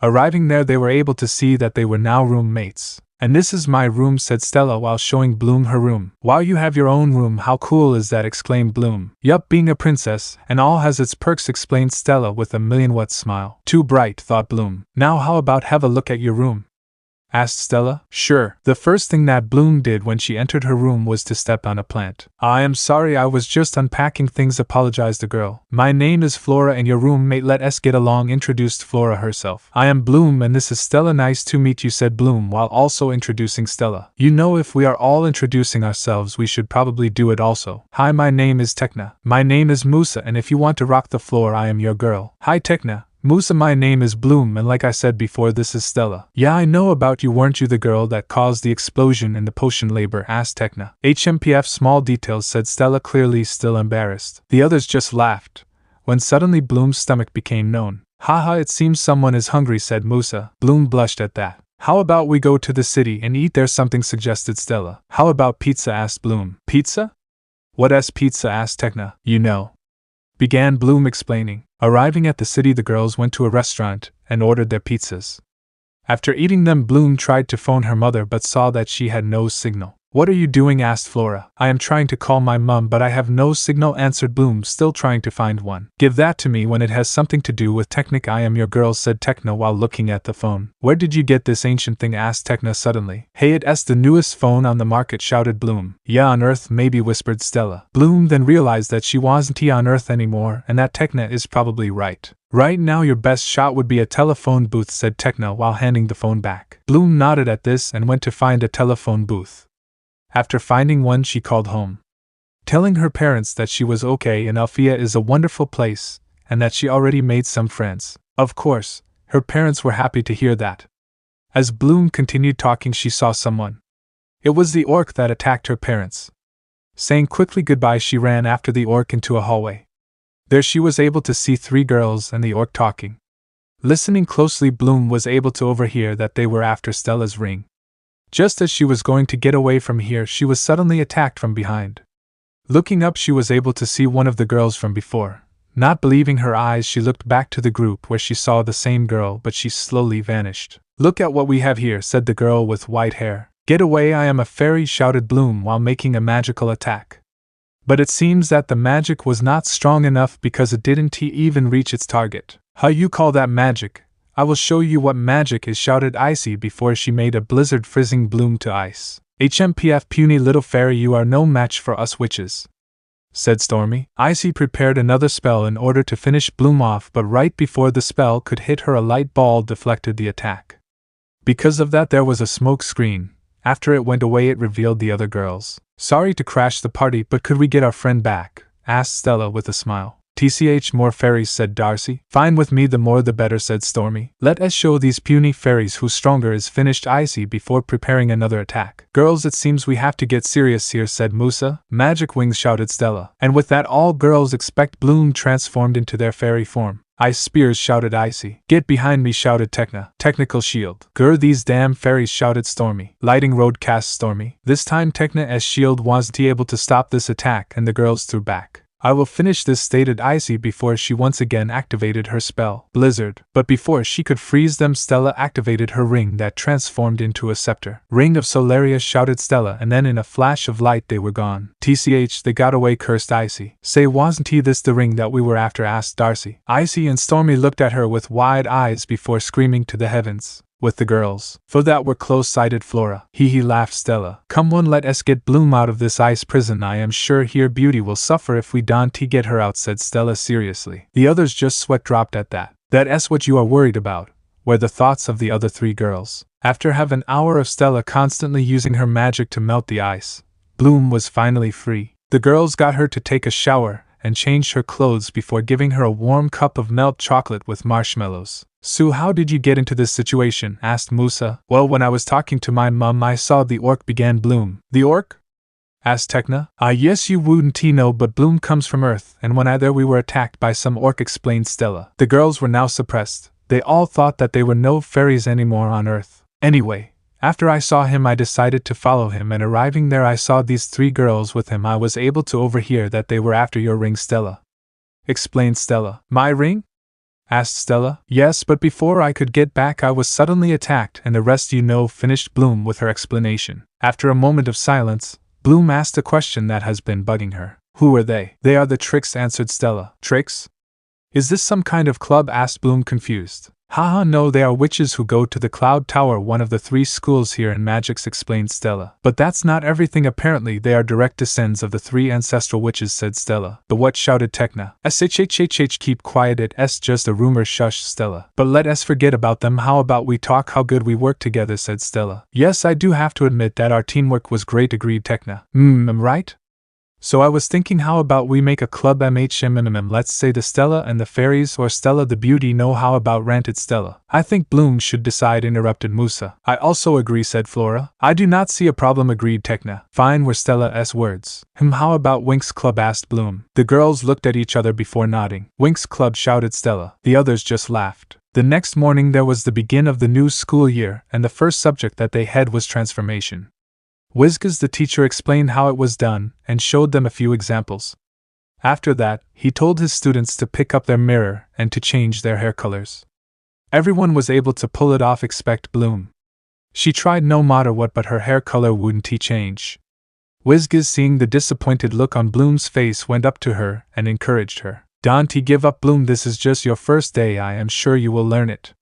Arriving there, they were able to see that they were now roommates. And this is my room, said Stella while showing Bloom her room. Wow, you have your own room, how cool is that, exclaimed Bloom. Yup, being a princess, and all has its perks, explained Stella with a million-watt smile. Too bright, thought Bloom. Now how about have a look at your room? Asked Stella. Sure. The first thing that Bloom did when she entered her room was to step on a plant. I am sorry, I was just unpacking things, apologized the girl. My name is Flora and your roommate, let us get along, introduced Flora herself. I am Bloom and this is Stella, nice to meet you, said Bloom while also introducing Stella. You know, if we are all introducing ourselves, we should probably do it also. Hi, my name is Tekna. My name is Musa, and if you want to rock the floor, I am your girl. Hi Tekna. Musa, my name is Bloom, and like I said before, this is Stella. Yeah, I know about you, weren't you the girl that caused the explosion in the potion labor? Asked Tekna. HMPF, small details, said Stella, clearly still embarrassed. The others just laughed, when suddenly Bloom's stomach became known. Haha, it seems someone is hungry, said Musa. Bloom blushed at that. How about we go to the city and eat there, something suggested Stella. How about pizza? Asked Bloom. Pizza? What pizza? Asked Tekna. You know, began Bloom explaining. Arriving at the city, the girls went to a restaurant and ordered their pizzas. After eating them, Bloom tried to phone her mother but saw that she had no signal. What are you doing? Asked Flora. I am trying to call my mom, but I have no signal, answered Bloom, still trying to find one. Give that to me when it has something to do with Technic. I am your girl, said Tekna while looking at the phone. Where did you get this ancient thing? Asked Tekna suddenly. Hey, it's the newest phone on the market, shouted Bloom. Yeah, on Earth maybe, whispered Stella. Bloom then realized that she wasn't on Earth anymore and that Tekna is probably right. Right now your best shot would be a telephone booth, said Tekna while handing the phone back. Bloom nodded at this and went to find a telephone booth. After finding one, she called home, telling her parents that she was okay and Alfea is a wonderful place, and that she already made some friends. Of course, her parents were happy to hear that. As Bloom continued talking, she saw someone. It was the orc that attacked her parents. Saying quickly goodbye, she ran after the orc into a hallway. There she was able to see 3 girls and the orc talking. Listening closely, Bloom was able to overhear that they were after Stella's ring. Just as she was going to get away from here, she was suddenly attacked from behind. Looking up, she was able to see one of the girls from before. Not believing her eyes, she looked back to the group where she saw the same girl, but she slowly vanished. Look at what we have here, said the girl with white hair. Get away, I am a fairy, shouted Bloom while making a magical attack. But it seems that the magic was not strong enough because it didn't even reach its target. How you call that magic? I will show you what magic is, shouted Icy before she made a blizzard, freezing Bloom to ice. HMPF, puny little fairy, you are no match for us witches, said Stormy. Icy prepared another spell in order to finish Bloom off, but right before the spell could hit her, a light ball deflected the attack. Because of that, there was a smoke screen. After it went away, it revealed the other girls. Sorry to crash the party, but could we get our friend back? Asked Stella with a smile. "TCH more fairies," said Darcy. "Fine with me, the more the better," said Stormy. "Let us show these puny fairies who's stronger," is finished Icy before preparing another attack. "Girls, it seems we have to get serious here," said Musa. "Magic wings," shouted Stella. And with that, all girls except Bloom transformed into their fairy form. "Ice spears," shouted Icy. "Get behind me," shouted Tekna. "Technical shield." "Grr, these damn fairies," shouted Stormy. "Lighting road," cast Stormy. This time Tekna's shield wasn't able to stop this attack and the girls threw back. "I will finish this," stated Icy before she once again activated her spell, Blizzard. But before she could freeze them, Stella activated her ring that transformed into a scepter. "Ring of Solaria," shouted Stella, and then in a flash of light they were gone. "TCH, they got away," cursed Icy. "Say, wasn't he this the ring that we were after?" asked Darcy. Icy and Stormy looked at her with wide eyes before screaming to the heavens. "With the girls. For that were close-sighted, Flora." He laughed Stella. "Come on, let us get Bloom out of this ice prison. I am sure here Beauty will suffer if we don't get her out," said Stella seriously. The others just sweat dropped at that. "That's what you are worried about," were the thoughts of the other three girls. After half an hour of Stella constantly using her magic to melt the ice, Bloom was finally free. The girls got her to take a shower and changed her clothes before giving her a warm cup of milk chocolate with marshmallows. "Sue, how did you get into this situation?" asked Musa. "Well, when I was talking to my mum, I saw the orc," began Bloom. "The orc?" asked Tekna. "Ah, yes, you wouldn't know, but Bloom comes from Earth, and when we were attacked by some orc," explained Stella. The girls were now suppressed. They all thought that there were no fairies anymore on Earth. "Anyway, after I saw him, I decided to follow him, and arriving there I saw these three girls with him. I was able to overhear that they were after your ring, Stella," explained Stella. "My ring?" asked Stella. "Yes, but before I could get back I was suddenly attacked, and the rest you know," finished Bloom with her explanation. After a moment of silence, Bloom asked a question that has been bugging her. "Who are they?" "They are the Tricks," answered Stella. "Tricks? Is this some kind of club?" asked Bloom, confused. "Haha, no, they are witches who go to the Cloud Tower, one of the 3 schools here in magics," explained Stella. "But that's not everything, apparently they are direct descendants of the 3 ancestral witches," said Stella. "The what?" shouted Tekna. "Shh, keep quiet, it's just a rumor," shushed Stella. "But let us forget about them, how about we talk how good we work together," said Stella. "Yes, I do have to admit that our teamwork was great," agreed Tekna. Right? "So I was thinking, how about we make a club? Let's say the Stella and the Fairies, or Stella the Beauty. No, how about?" ranted Stella. "I think Bloom should decide," interrupted Musa. "I also agree," said Flora. "I do not see a problem," agreed Tekna. "Fine were Stella's words. How about Winx Club?" asked Bloom. The girls looked at each other before nodding. "Winx Club," shouted Stella. The others just laughed. The next morning there was the begin of the new school year, and the first subject that they had was transformation. Wizkaz the teacher explained how it was done, and showed them a few examples. After that, he told his students to pick up their mirror and to change their hair colors. Everyone was able to pull it off except Bloom. She tried no matter what, but her hair color wouldn't change. Wizkaz, seeing the disappointed look on Bloom's face, went up to her and encouraged her. "Don't give up, Bloom, this is just your first day, I am sure you will learn it,"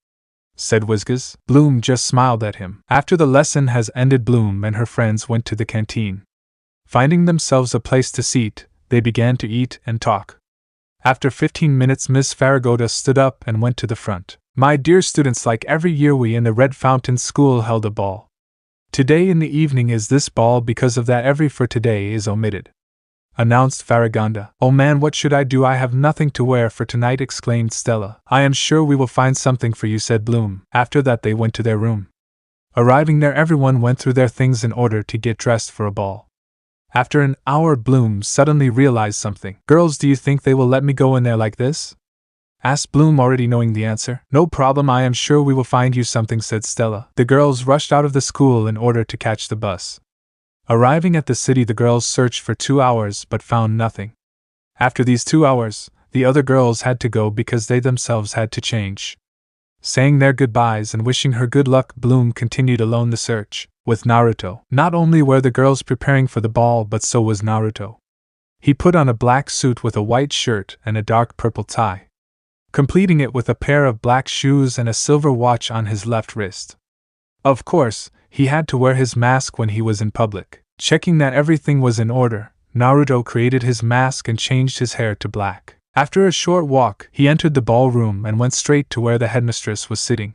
said Wizkaz. Bloom just smiled at him. After the lesson has ended, Bloom and her friends went to the canteen. Finding themselves a place to sit, they began to eat and talk. After 15 minutes, Miss Farragoda stood up and went to the front. "My dear students, like every year we in the Red Fountain School held a ball. Today in the evening is this ball, because of that every for today is omitted," announced Farragonda. "Oh man, what should I do? I have nothing to wear for tonight," exclaimed Stella. "I am sure we will find something for you," said Bloom. After that they went to their room. Arriving there, everyone went through their things in order to get dressed for a ball. After an hour, Bloom suddenly realized something. "Girls, do you think they will let me go in there like this?" asked Bloom, already knowing the answer. "No problem, I am sure we will find you something," said Stella. The girls rushed out of the school in order to catch the bus. Arriving at the city, the girls searched for 2 hours but found nothing. After these 2 hours, the other girls had to go because they themselves had to change. Saying their goodbyes and wishing her good luck, Bloom continued alone the search. With Naruto, not only were the girls preparing for the ball, but so was Naruto. He put on a black suit with a white shirt and a dark purple tie, completing it with a pair of black shoes and a silver watch on his left wrist. Of course, he had to wear his mask when he was in public. Checking that everything was in order, Naruto created his mask and changed his hair to black. After a short walk, he entered the ballroom and went straight to where the headmistress was sitting.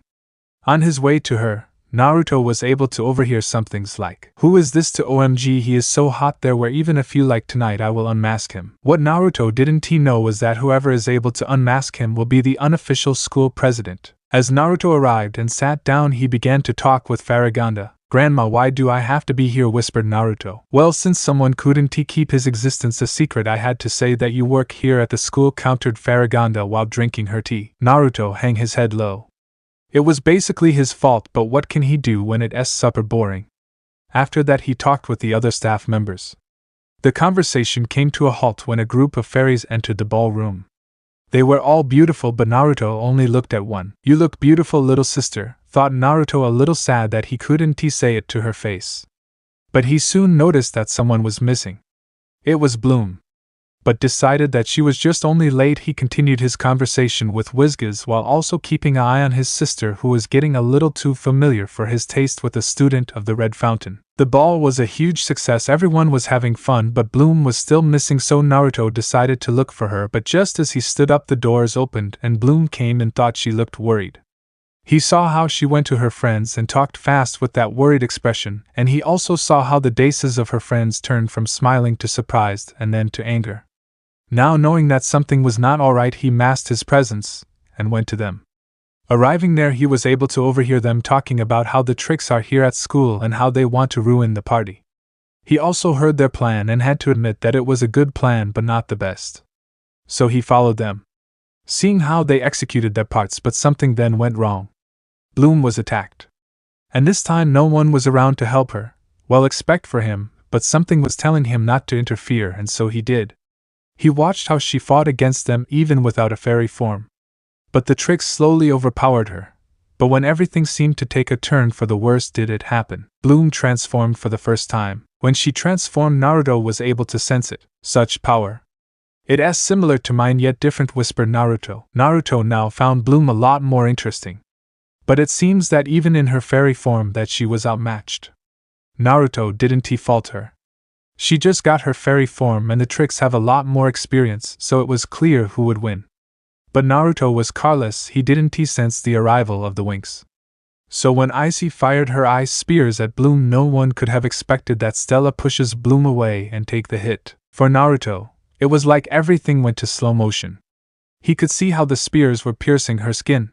On his way to her, Naruto was able to overhear somethings like, "Who is this to OMG, he is so hot there where even if you like tonight I will unmask him." What Naruto didn't know was that whoever is able to unmask him will be the unofficial school president. As Naruto arrived and sat down, he began to talk with Faraganda. "Grandma, why do I have to be here?" whispered Naruto. "Well, since someone couldn't keep his existence a secret, I had to say that you work here at the school," countered Faraganda while drinking her tea. Naruto hung his head low. It was basically his fault, but what can he do when it's super boring? After that, he talked with the other staff members. The conversation came to a halt when a group of fairies entered the ballroom. They were all beautiful, but Naruto only looked at one. "You look beautiful, little sister," thought Naruto, a little sad that he couldn't say it to her face. But he soon noticed that someone was missing. It was Bloom. But decided that she was just only late, he continued his conversation with Whizgaz while also keeping an eye on his sister, who was getting a little too familiar for his taste with a student of the Red Fountain. The ball was a huge success, everyone was having fun, but Bloom was still missing, so Naruto decided to look for her, but just as he stood up the doors opened and Bloom came and thought she looked worried. He saw how she went to her friends and talked fast with that worried expression, and he also saw how the faces of her friends turned from smiling to surprised and then to anger. Now knowing that something was not alright, he masked his presence and went to them. Arriving there, he was able to overhear them talking about how the tricks are here at school and how they want to ruin the party. He also heard their plan and had to admit that it was a good plan but not the best. So he followed them, seeing how they executed their parts, but something then went wrong. Bloom was attacked. And this time no one was around to help her. Well, expect for him, but something was telling him not to interfere, and so he did. He watched how she fought against them even without a fairy form. But the tricks slowly overpowered her. But when everything seemed to take a turn for the worse, did it happen. Bloom transformed for the first time. When she transformed, Naruto was able to sense it. Such power. "It's similar to mine yet different," whispered Naruto. Naruto now found Bloom a lot more interesting. But it seems that even in her fairy form that she was outmatched. Naruto didn't fault her. She just got her fairy form and the tricks have a lot more experience, so it was clear who would win. But Naruto was careless, he didn't sense the arrival of the Winx. So when Icy fired her ice spears at Bloom, no one could have expected that Stella pushes Bloom away and take the hit. For Naruto, it was like everything went to slow motion. He could see how the spears were piercing her skin.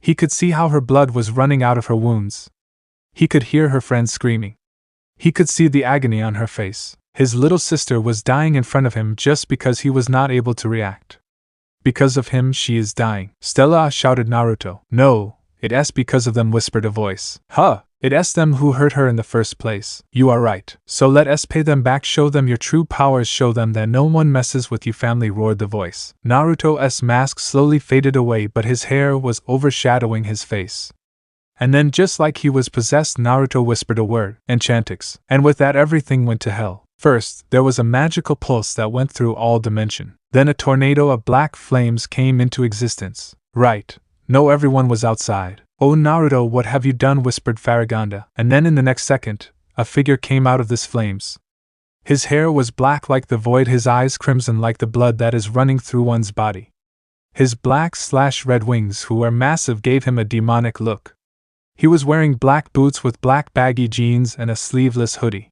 He could see how her blood was running out of her wounds. He could hear her friends screaming. He could see the agony on her face. His little sister was dying in front of him just because he was not able to react. "Because of him she is dying." "Stella," shouted Naruto. "No, it's because of them," whispered a voice. "Huh, it's them who hurt her in the first place." "You are right. So let us pay them back, show them your true powers, show them that no one messes with you, family," roared the voice. Naruto's mask slowly faded away, but his hair was overshadowing his face. And then, just like he was possessed, Naruto whispered a word, "Enchantix," and with that everything went to hell. First, there was a magical pulse that went through all dimension. Then a tornado of black flames came into existence. Right. No, everyone was outside. "Oh Naruto, what have you done?" whispered Faraganda. And then in the next second, a figure came out of this flames. His hair was black like the void, his eyes crimson like the blood that is running through one's body. His black/red wings, who were massive, gave him a demonic look. He was wearing black boots with black baggy jeans and a sleeveless hoodie.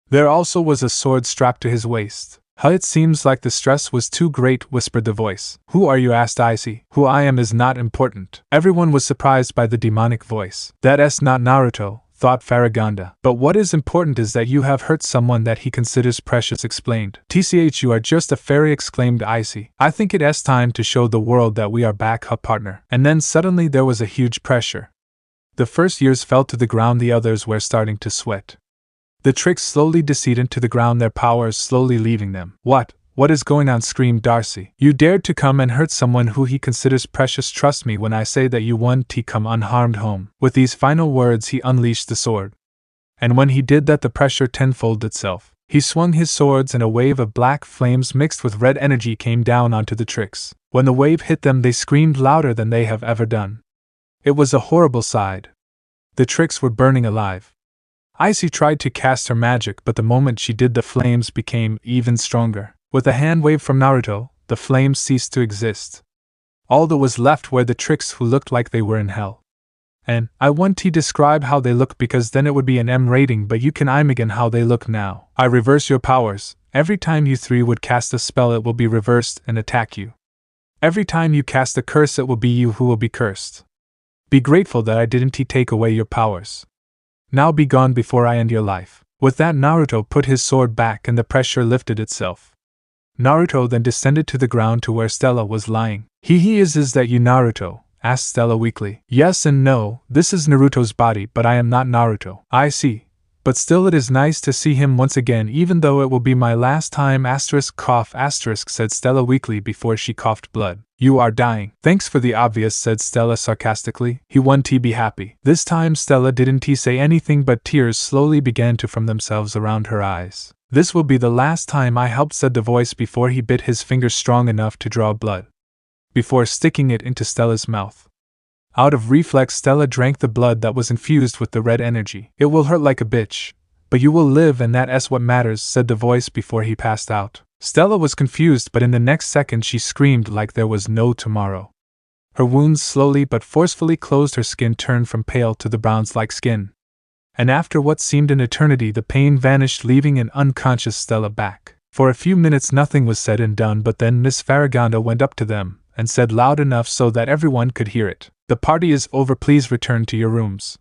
There also was a sword strapped to his waist. "It seems like the stress was too great," whispered the voice. "Who are you?" asked Icy. "Who I am is not important." Everyone was surprised by the demonic voice. "That's not Naruto," thought Faraganda. "But what is important is that you have hurt someone that he considers precious," explained. "Tch, you are just a fairy," exclaimed Icy. "I think it's time to show the world that we are back, partner." And then suddenly there was a huge pressure. The first years fell to the ground, the others were starting to sweat. The tricks slowly descended to the ground, their powers slowly leaving them. What is going on?" screamed Darcy. "You dared to come and hurt someone who he considers precious. Trust me when I say that you won to come unharmed home." With these final words he unleashed the sword. And when he did that, the pressure tenfold itself. He swung his swords and a wave of black flames mixed with red energy came down onto the tricks. When the wave hit them, they screamed louder than they have ever done. It was a horrible sight. The tricks were burning alive. Icy tried to cast her magic, but the moment she did, the flames became even stronger. With a hand wave from Naruto, the flames ceased to exist. All that was left were the tricks, who looked like they were in hell. And I want to describe how they look because then it would be an M rating, but you can imagine how they look now. I reverse your powers. Every time you three would cast a spell it will be reversed and attack you. Every time you cast a curse it will be you who will be cursed. Be grateful that I didn't take away your powers. Now be gone before I end your life. With that Naruto put his sword back and the pressure lifted itself. Naruto then descended to the ground to where Stella was lying. Is that you Naruto? Asked Stella weakly. Yes and no, this is Naruto's body but I am not Naruto. I see. But still it is nice to see him once again even though it will be my last time cough said Stella weakly before she coughed blood. You are dying. Thanks for the obvious said Stella sarcastically. He want to be happy. This time Stella didn't say anything but tears slowly began to form themselves around her eyes. This will be the last time I helped said the voice before he bit his finger strong enough to draw blood. Before sticking it into Stella's mouth. Out of reflex Stella drank the blood that was infused with the red energy. It will hurt like a bitch, but you will live and that's what matters said the voice before he passed out. Stella was confused but in the next second she screamed like there was no tomorrow. Her wounds slowly but forcefully closed, her skin turned from pale to the bronze-like skin. And after what seemed an eternity the pain vanished leaving an unconscious Stella back. For a few minutes nothing was said and done but then Miss Farragonda went up to them and said loud enough so that everyone could hear it. The party is over, please return to your rooms.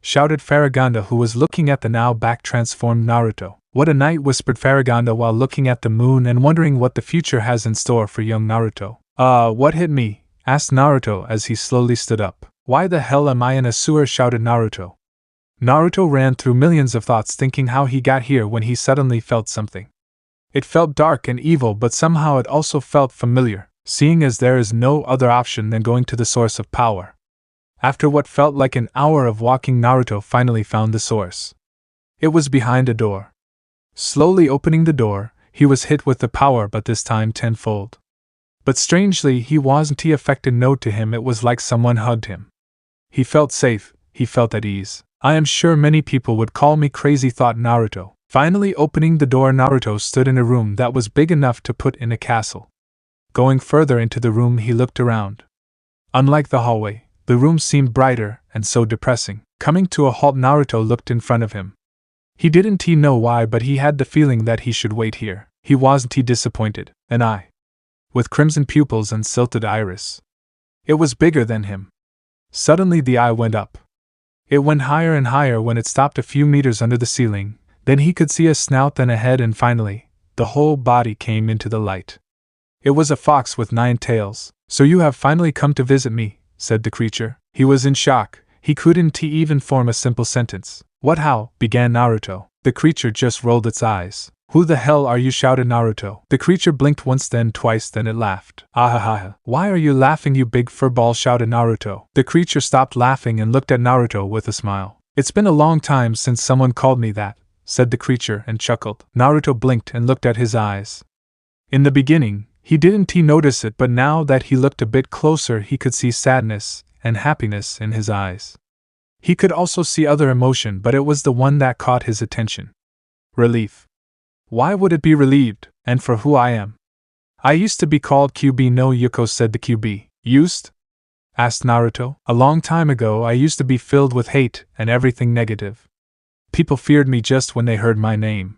Shouted Farragonda who was looking at the now back transformed Naruto. What a night whispered Farragonda while looking at the moon and wondering what the future has in store for young Naruto. What hit me? Asked Naruto as he slowly stood up. Why the hell am I in a sewer? Shouted Naruto. Naruto ran through millions of thoughts thinking how he got here when he suddenly felt something. It felt dark and evil but somehow it also felt familiar, seeing as there is no other option than going to the source of power. After what felt like an hour of walking Naruto finally found the source. It was behind a door. Slowly opening the door, he was hit with the power but this time tenfold. But strangely he wasn't affected. No, to him it was like someone hugged him. He felt safe, he felt at ease. I am sure many people would call me crazy, thought Naruto. Finally opening the door, Naruto stood in a room that was big enough to put in a castle. Going further into the room he looked around. Unlike the hallway, the room seemed brighter and so depressing. Coming to a halt Naruto looked in front of him. He didn't know why but he had the feeling that he should wait here. He wasn't disappointed. An eye. With crimson pupils and silted iris. It was bigger than him. Suddenly the eye went up. It went higher and higher when it stopped a few meters under the ceiling. Then he could see a snout then a head and finally, the whole body came into the light. It was a fox with 9 tails. So you have finally come to visit me, said the creature. He was in shock. He couldn't even form a simple sentence. What, how? Began Naruto. The creature just rolled its eyes. Who the hell are you? Shouted Naruto. The creature blinked once then twice then it laughed. Ahaha. Why are you laughing, you big furball? Shouted Naruto. The creature stopped laughing and looked at Naruto with a smile. It's been a long time since someone called me that, said the creature and chuckled. Naruto blinked and looked at his eyes. In the beginning, he didn't notice it but now that he looked a bit closer he could see sadness and happiness in his eyes. He could also see other emotion but it was the one that caught his attention. Relief. Why would it be relieved, and for who I am? I used to be called QB no Yuko, said the QB. Used? Asked Naruto. A long time ago I used to be filled with hate and everything negative. People feared me just when they heard my name.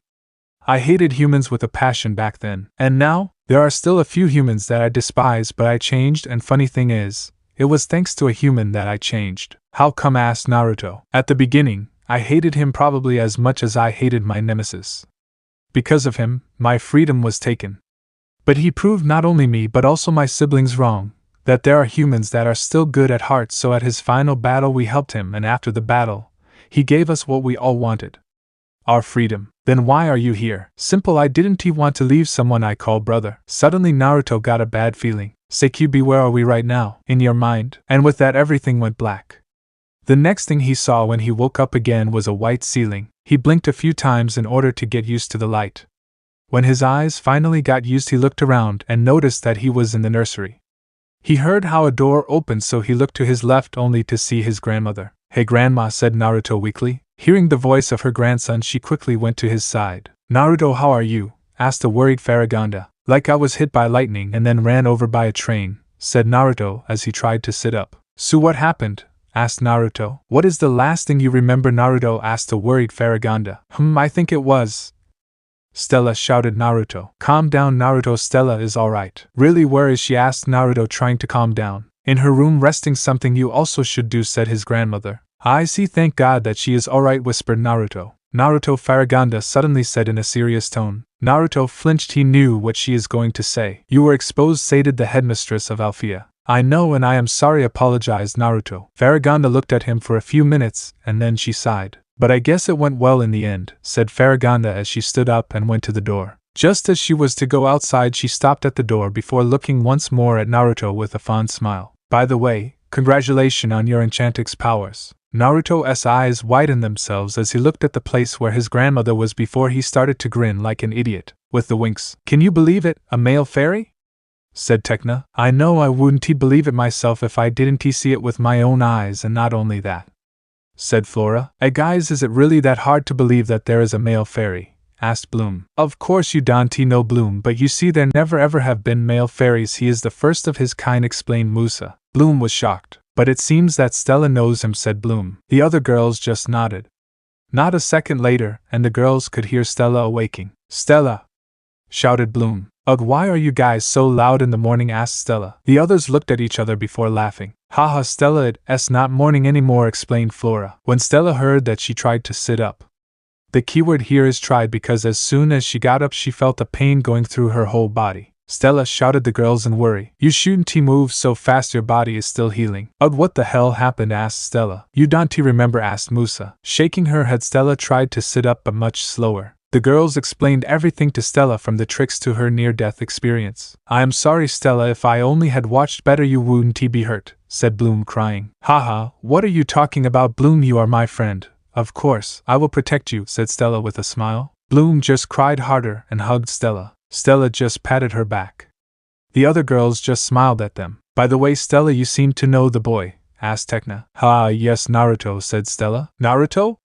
I hated humans with a passion back then. And now, there are still a few humans that I despise but I changed and funny thing is, it was thanks to a human that I changed. How come? Asked Naruto. At the beginning, I hated him probably as much as I hated my nemesis. Because of him, my freedom was taken. But he proved not only me but also my siblings wrong, that there are humans that are still good at heart, so at his final battle we helped him and after the battle, he gave us what we all wanted. Our freedom. Then why are you here? Simple, I didn't want to leave someone I call brother. Suddenly Naruto got a bad feeling. Say QB, where are we right now? In your mind. And with that everything went black. The next thing he saw when he woke up again was a white ceiling. He blinked a few times in order to get used to the light. When his eyes finally got used he looked around and noticed that he was in the nursery. He heard how a door opened so he looked to his left only to see his grandmother. Hey grandma, said Naruto weakly. Hearing the voice of her grandson she quickly went to his side. Naruto, how are you? Asked a worried Farragonda. Like I was hit by lightning and then ran over by a train, said Naruto as he tried to sit up. So what happened? asked Naruto. What is the last thing you remember? Naruto asked a worried Faraganda. I think it was. Stella, shouted Naruto. Calm down, Naruto. Stella is alright. Really, where is she? Asked Naruto, trying to calm down. In her room, resting. Something you also should do, said his grandmother. I see, thank God that she is alright, whispered Naruto. Naruto, Faraganda suddenly said in a serious tone. Naruto flinched. He knew what she is going to say. You were exposed, sated the headmistress of Alfea. I know, and I am sorry, apologized Naruto. Faraganda looked at him for a few minutes, and then she sighed. But I guess it went well in the end, said Faraganda as she stood up and went to the door. Just as she was to go outside, she stopped at the door before looking once more at Naruto with a fond smile. By the way, congratulations on your Enchantix powers. Naruto's eyes widened themselves as he looked at the place where his grandmother was before he started to grin like an idiot. With the winks. Can you believe it, a male fairy? Said Tekna. I know, I wouldn't believe it myself if I didn't see it with my own eyes, and not only that, said Flora. Guys, is it really that hard to believe that there is a male fairy? Asked Bloom. Of course you don't know, Bloom, but you see there never ever have been male fairies. He is the first of his kind, explained Musa. Bloom was shocked. But it seems that Stella knows him, said Bloom. The other girls just nodded. Not a second later, and the girls could hear Stella awaking. Stella! Shouted Bloom. Ugh, why are you guys so loud in the morning? Asked Stella. The others looked at each other before laughing. Haha, Stella, it's not morning anymore, explained Flora. When Stella heard that, she tried to sit up. The keyword here is tried, because as soon as she got up she felt a pain going through her whole body. Stella, shouted the girls in worry. You shouldn't move so fast, your body is still healing. Ugh, what the hell happened? Asked Stella. You don't remember? Asked Musa. Shaking her head, Stella tried to sit up but much slower. The girls explained everything to Stella, from the tricks to her near-death experience. I am sorry, Stella, if I only had watched better you wouldn't be hurt, said Bloom, crying. Haha, what are you talking about, Bloom? You are my friend. Of course, I will protect you, said Stella with a smile. Bloom just cried harder and hugged Stella. Stella just patted her back. The other girls just smiled at them. By the way, Stella, you seem to know the boy, asked Tekna. Yes, Naruto, said Stella. Naruto?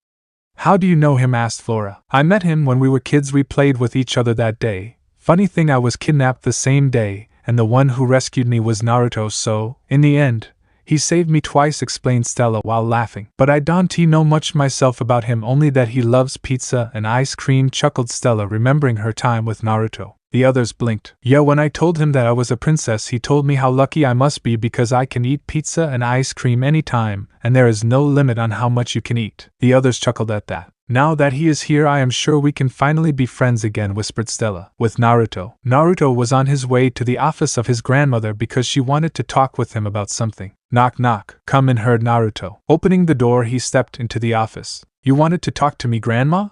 How do you know him? Asked Flora. I met him when we were kids. We played with each other that day. Funny thing, I was kidnapped the same day, and the one who rescued me was Naruto, so, in the end, he saved me twice, explained Stella while laughing. But I don't know much myself about him, only that he loves pizza and ice cream, chuckled Stella, remembering her time with Naruto. The others blinked. Yeah, when I told him that I was a princess, he told me how lucky I must be because I can eat pizza and ice cream anytime, and there is no limit on how much you can eat. The others chuckled at that. Now that he is here, I am sure we can finally be friends again, whispered Stella. With Naruto. Naruto was on his way to the office of his grandmother because she wanted to talk with him about something. Knock knock. Come in, heard Naruto. Opening the door, he stepped into the office. You wanted to talk to me, Grandma?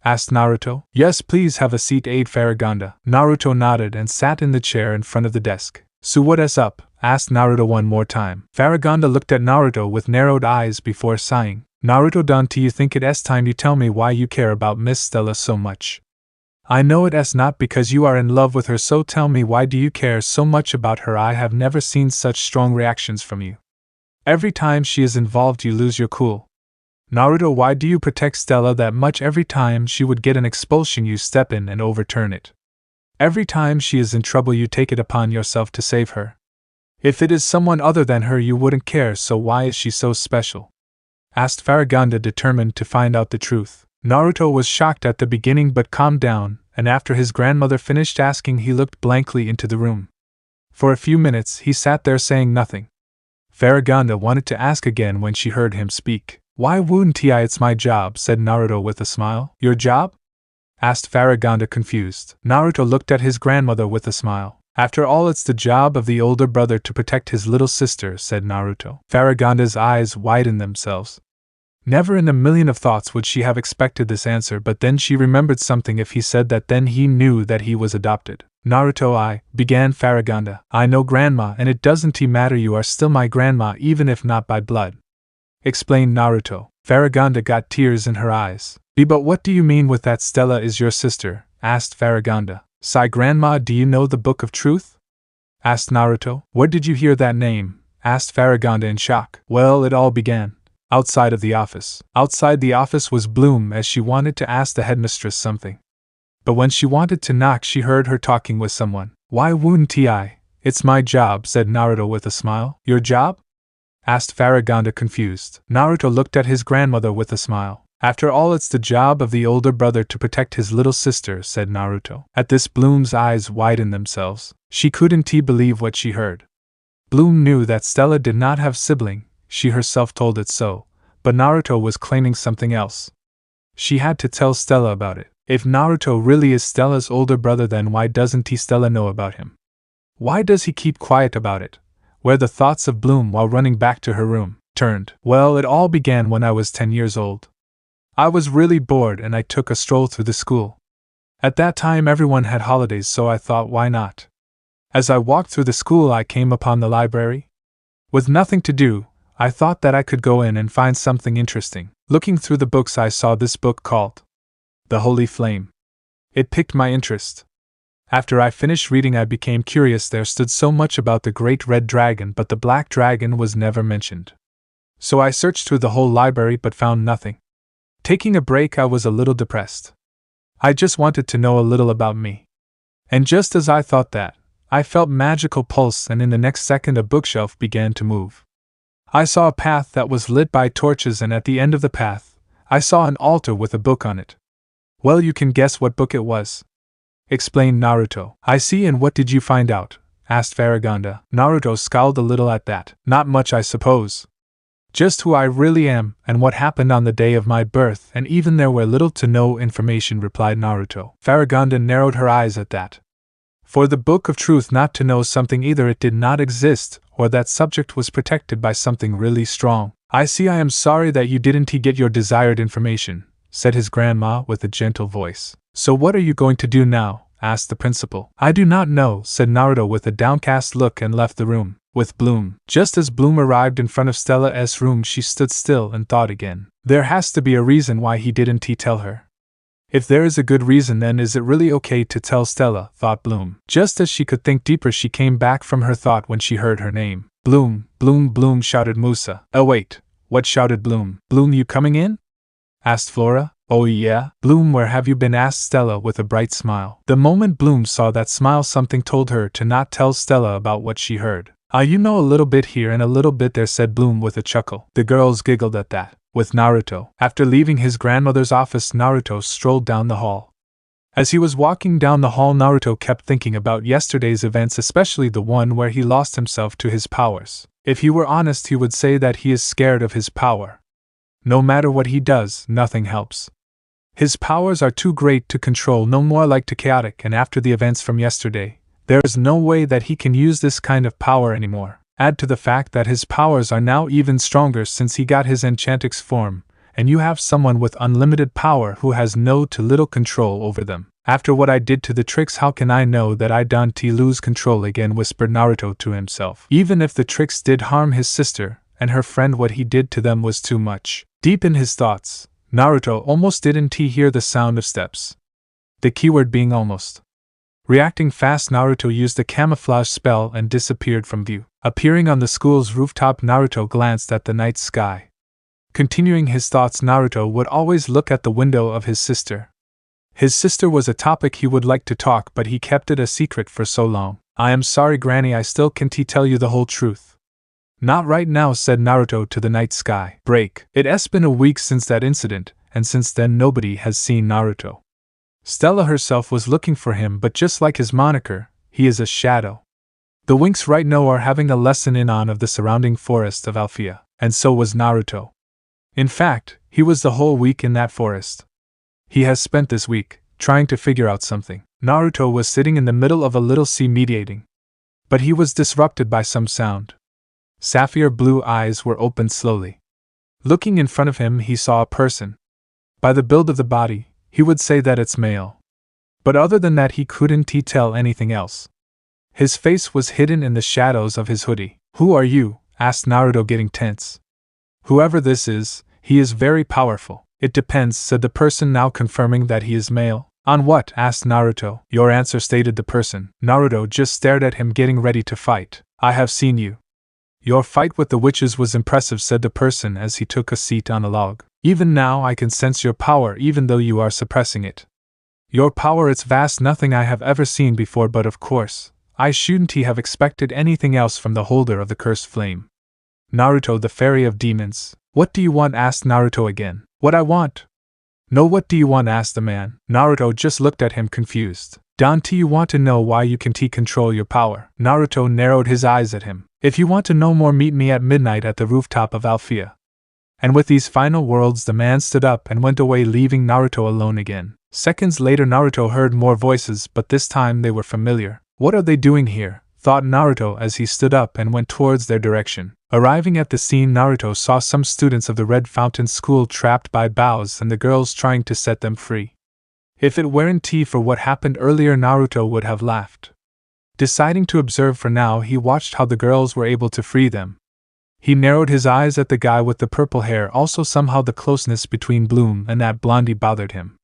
Asked Naruto. Yes, please have a seat, aide Faraganda. Naruto nodded and sat in the chair in front of the desk. So what's up? Asked Naruto one more time. Faraganda looked at Naruto with narrowed eyes before sighing. Naruto, don't you think it's time you tell me why you care about Miss Stella so much? I know it's not because you are in love with her, so tell me, why do you care so much about her? I have never seen such strong reactions from you. Every time she is involved you lose your cool. Naruto, why do you protect Stella that much? Every time she would get an expulsion you step in and overturn it. Every time she is in trouble you take it upon yourself to save her. If it is someone other than her you wouldn't care, so why is she so special? Asked Faraganda, determined to find out the truth. Naruto was shocked at the beginning but calmed down, and after his grandmother finished asking he looked blankly into the room. For a few minutes he sat there saying nothing. Faraganda wanted to ask again when she heard him speak. Why wouldn't I? It's my job, said Naruto with a smile. Your job? Asked Faraganda, confused. Naruto looked at his grandmother with a smile. After all, it's the job of the older brother to protect his little sister, said Naruto. Faraganda's eyes widened themselves. Never in a million of thoughts would she have expected this answer, but then she remembered something. If he said that, then he knew that he was adopted. Naruto, began Faraganda. I know, Grandma, and it doesn't matter, you are still my grandma even if not by blood, explained Naruto. Faraganda got tears in her eyes. But what do you mean with that? Stella is your sister, asked Faraganda. Sigh, Grandma, do you know the Book of Truth? Asked Naruto. Where did you hear that name? Asked Faraganda in shock. Well, it all began outside of the office. Outside the office was Bloom, as she wanted to ask the headmistress something. But when she wanted to knock she heard her talking with someone. Why wouldn't I? It's my job, said Naruto with a smile. Your job? asked Farragonda confused. Naruto looked at his grandmother with a smile. After all, it's the job of the older brother to protect his little sister, said Naruto. At this, Bloom's eyes widened themselves. She couldn't believe what she heard. Bloom knew that Stella did not have sibling, she herself told it so, but Naruto was claiming something else. She had to tell Stella about it. If Naruto really is Stella's older brother, then why doesn't Stella know about him? Why does he keep quiet about it? Were the thoughts of Bloom while running back to her room turned. Well, it all began when I was 10 years old. I was really bored and I took a stroll through the school. At that time everyone had holidays, so I thought, why not? As I walked through the school, I came upon the library. With nothing to do, I thought that I could go in and find something interesting. Looking through the books, I saw this book called The Holy Flame. It piqued my interest. After I finished reading, I became curious. There stood so much about the great red dragon, but the black dragon was never mentioned. So I searched through the whole library but found nothing. Taking a break, I was a little depressed. I just wanted to know a little about me. And just as I thought that, I felt magical pulse, and in the next second a bookshelf began to move. I saw a path that was lit by torches, and at the end of the path, I saw an altar with a book on it. Well, you can guess what book it was, explained Naruto. I see, and what did you find out? Asked Farragonda. Naruto scowled a little at that. Not much, I suppose. Just who I really am, and what happened on the day of my birth, and even there were little to no information, replied Naruto. Farragonda narrowed her eyes at that. For the Book of Truth not to know something, either it did not exist, or that subject was protected by something really strong. I see. I am sorry that you didn't get your desired information, said his grandma with a gentle voice. So what are you going to do now? Asked the principal. I do not know, said Naruto with a downcast look, and left the room. With Bloom. Just as Bloom arrived in front of Stella's room, she stood still and thought again. There has to be a reason why he didn't tell her. If there is a good reason, then is it really okay to tell Stella, thought Bloom. Just as she could think deeper, she came back from her thought when she heard her name. Bloom, Bloom, Bloom, shouted Musa. Oh wait, what? Shouted Bloom. Bloom, you coming in? Asked Flora. Oh yeah? Bloom, where have you been? Asked Stella with a bright smile. The moment Bloom saw that smile, something told her to not tell Stella about what she heard. You know, a little bit here and a little bit there, said Bloom with a chuckle. The girls giggled at that. With Naruto. After leaving his grandmother's office, Naruto strolled down the hall. As he was walking down the hall, Naruto kept thinking about yesterday's events, especially the one where he lost himself to his powers. If he were honest, he would say that he is scared of his power. No matter what he does, nothing helps. His powers are too great to control, no more like too chaotic, and after the events from yesterday, there is no way that he can use this kind of power anymore. Add to the fact that his powers are now even stronger since he got his Enchantix form, and you have someone with unlimited power who has no to little control over them. After what I did to the tricks, how can I know that I don't lose control again, whispered Naruto to himself. Even if the tricks did harm his sister and her friend, what he did to them was too much. Deep in his thoughts, Naruto almost didn't hear the sound of steps. The keyword being almost. Reacting fast, Naruto used a camouflage spell and disappeared from view. Appearing on the school's rooftop, Naruto glanced at the night sky. Continuing his thoughts, Naruto would always look at the window of his sister. His sister was a topic he would like to talk, but he kept it a secret for so long. I am sorry, Granny, I still can't tell you the whole truth. Not right now, said Naruto to the night sky. Break. It's been a week since that incident, and since then nobody has seen Naruto. Stella herself was looking for him, but just like his moniker, he is a shadow. The Winx right now are having a lesson in on of the surrounding forest of Alfea, and so was Naruto. In fact, he was the whole week in that forest. He has spent this week trying to figure out something. Naruto was sitting in the middle of a little sea meditating. But he was disrupted by some sound. Sapphire blue eyes were opened slowly. Looking in front of him, he saw a person. By the build of the body, he would say that it's male. But other than that, he couldn't tell anything else. His face was hidden in the shadows of his hoodie. Who are you? Asked Naruto, getting tense. Whoever this is, he is very powerful. It depends, said the person, now confirming that he is male. On what? Asked Naruto. Your answer, stated the person. Naruto just stared at him, getting ready to fight. I have seen you. Your fight with the witches was impressive, said the person as he took a seat on a log. Even now I can sense your power, even though you are suppressing it. Your power, it's vast, nothing I have ever seen before, but of course, I shouldn't have expected anything else from the holder of the cursed flame. Naruto, the fairy of demons. What do you want? Asked Naruto again. What I want? No, what do you want? Asked the man. Naruto just looked at him confused. Don't you want to know why you can control your power? Naruto narrowed his eyes at him. If you want to know more, meet me at midnight at the rooftop of Alfea. And with these final words, the man stood up and went away, leaving Naruto alone again. Seconds later, Naruto heard more voices, but this time they were familiar. What are they doing here? Thought Naruto as he stood up and went towards their direction. Arriving at the scene, Naruto saw some students of the Red Fountain School trapped by bows and the girls trying to set them free. If it weren't for what happened earlier, Naruto would have laughed. Deciding to observe for now, he watched how the girls were able to free them. He narrowed his eyes at the guy with the purple hair. Also, somehow the closeness between Bloom and that blondie bothered him.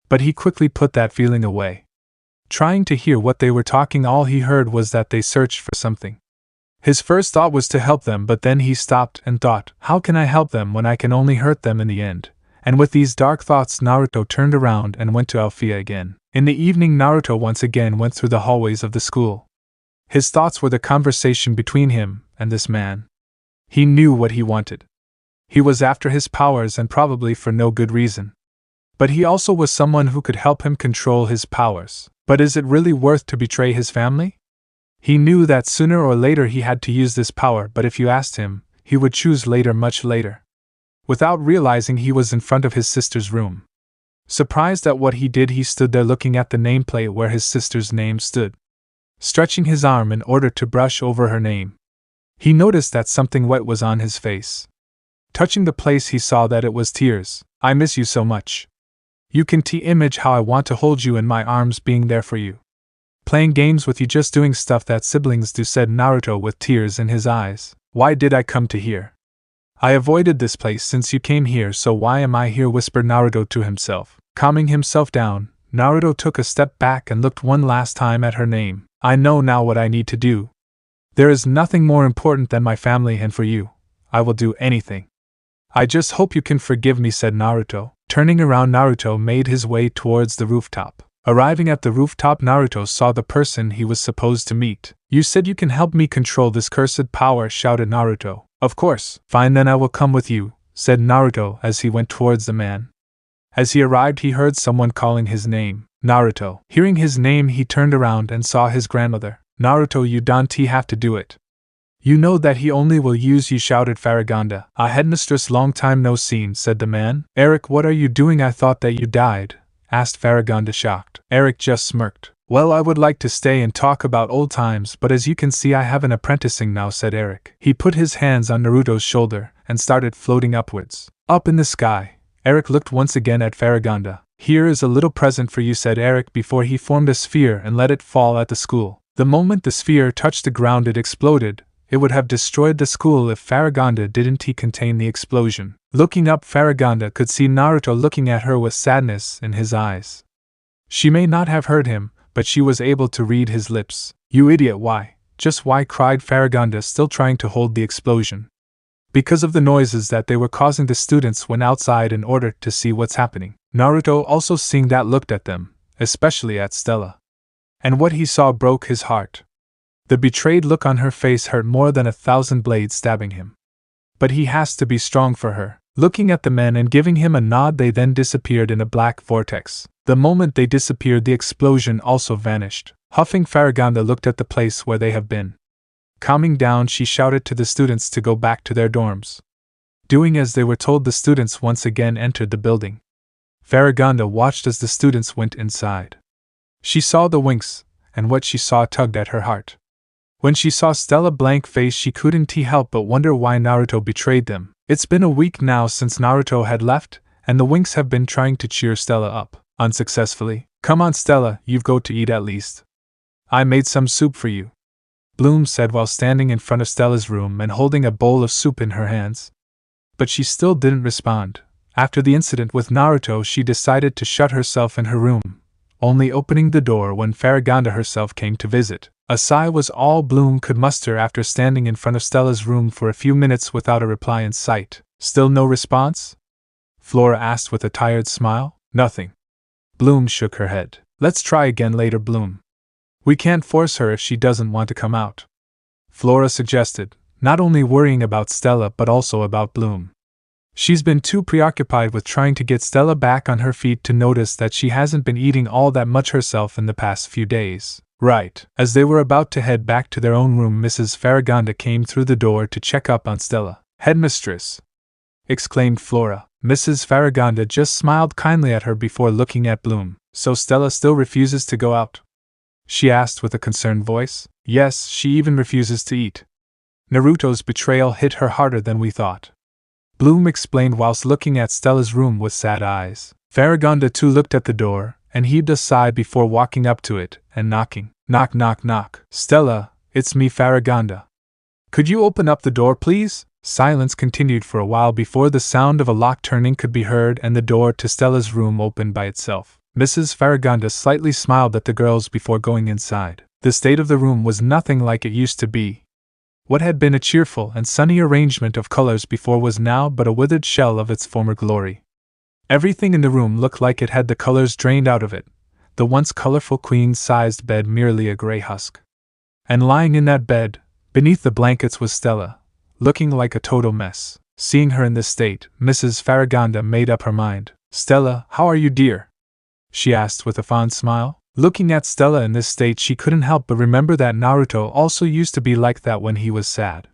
But he quickly put that feeling away. Trying to hear what they were talking, all he heard was that they searched for something. His first thought was to help them, but then he stopped and thought, how can I help them when I can only hurt them in the end? And with these dark thoughts, Naruto turned around and went to Alfea again. In the evening, Naruto once again went through the hallways of the school. His thoughts were the conversation between him and this man. He knew what he wanted. He was after his powers, and probably for no good reason. But he also was someone who could help him control his powers. But is it really worth to betray his family? He knew that sooner or later he had to use this power, but if you asked him, he would choose later, much later. Without realizing, he was in front of his sister's room. Surprised at what he did, he stood there looking at the nameplate where his sister's name stood. Stretching his arm in order to brush over her name, he noticed that something wet was on his face. Touching the place, he saw that it was tears. I miss you so much. You can image how I want to hold you in my arms, being there for you. Playing games with you, just doing stuff that siblings do, said Naruto with tears in his eyes. Why did I come to here? I avoided this place since you came here, so why am I here? Whispered Naruto to himself. Calming himself down, Naruto took a step back and looked one last time at her name. I know now what I need to do. There is nothing more important than my family, and for you, I will do anything. I just hope you can forgive me, said Naruto. Turning around, Naruto made his way towards the rooftop. Arriving at the rooftop, Naruto saw the person he was supposed to meet. You said you can help me control this cursed power, shouted Naruto. Of course. Fine, then I will come with you, said Naruto as he went towards the man. As he arrived, he heard someone calling his name. Naruto. Hearing his name, he turned around and saw his grandmother. Naruto, you don't have to do it. You know that he only will use you, shouted Farragonda. I headmistress, long time no seen, said the man. Eric, what are you doing? I thought that you died, asked Farragonda, shocked. Eric just smirked. Well, I would like to stay and talk about old times, but as you can see, I have an apprenticing now, said Eric. He put his hands on Naruto's shoulder and started floating upwards. Up in the sky, Eric looked once again at Farragonda. Here is a little present for you, said Eric before he formed a sphere and let it fall at the school. The moment the sphere touched the ground, it exploded. It would have destroyed the school if Farragonda didn't contain the explosion. Looking up, Farragonda could see Naruto looking at her with sadness in his eyes. She may not have heard him, but she was able to read his lips. You idiot, why? Just why? Cried Farragonda, still trying to hold the explosion. Because of the noises that they were causing, the students went outside in order to see what's happening. Naruto, also seeing that, looked at them, especially at Stella. And what he saw broke his heart. The betrayed look on her face hurt more than 1,000 blades stabbing him. But he has to be strong for her. Looking at the men and giving him a nod, they then disappeared in a black vortex. The moment they disappeared, the explosion also vanished. Huffing, Farragonda looked at the place where they have been. Calming down, she shouted to the students to go back to their dorms. Doing as they were told, the students once again entered the building. Farragonda watched as the students went inside. She saw the Winx, and what she saw tugged at her heart. When she saw Stella's blank face, she couldn't help but wonder why Naruto betrayed them. It's been a week now since Naruto had left, and the Winx have been trying to cheer Stella up, unsuccessfully. Come on, Stella, you've got to eat at least. I made some soup for you, Bloom said while standing in front of Stella's room and holding a bowl of soup in her hands. But she still didn't respond. After the incident with Naruto, she decided to shut herself in her room, only opening the door when Farragonda herself came to visit. A sigh was all Bloom could muster after standing in front of Stella's room for a few minutes without a reply in sight. Still no response? Flora asked with a tired smile. Nothing. Bloom shook her head. Let's try again later, Bloom. We can't force her if she doesn't want to come out, Flora suggested, not only worrying about Stella but also about Bloom. She's been too preoccupied with trying to get Stella back on her feet to notice that she hasn't been eating all that much herself in the past few days. Right. As they were about to head back to their own room, Mrs. Farragonda came through the door to check up on Stella. "Headmistress!" exclaimed Flora. Mrs. Farragonda just smiled kindly at her before looking at Bloom. "So Stella still refuses to go out?" she asked with a concerned voice. "Yes, she even refuses to eat. Naruto's betrayal hit her harder than we thought," Bloom explained whilst looking at Stella's room with sad eyes. Farragonda too looked at the door, and heaved a sigh before walking up to it and knocking. "Knock, knock, knock." "Stella, it's me, Farragonda. Could you open up the door, please?" Silence continued for a while before the sound of a lock turning could be heard and the door to Stella's room opened by itself. Mrs. Farragonda slightly smiled at the girls before going inside. The state of the room was nothing like it used to be. What had been a cheerful and sunny arrangement of colors before was now but a withered shell of its former glory. Everything in the room looked like it had the colors drained out of it, the once colorful queen-sized bed merely a gray husk. And lying in that bed, beneath the blankets, was Stella, looking like a total mess. Seeing her in this state, Mrs. Farragonda made up her mind. "Stella, how are you, dear?" she asked with a fond smile. Looking at Stella in this state, she couldn't help but remember that Naruto also used to be like that when he was sad.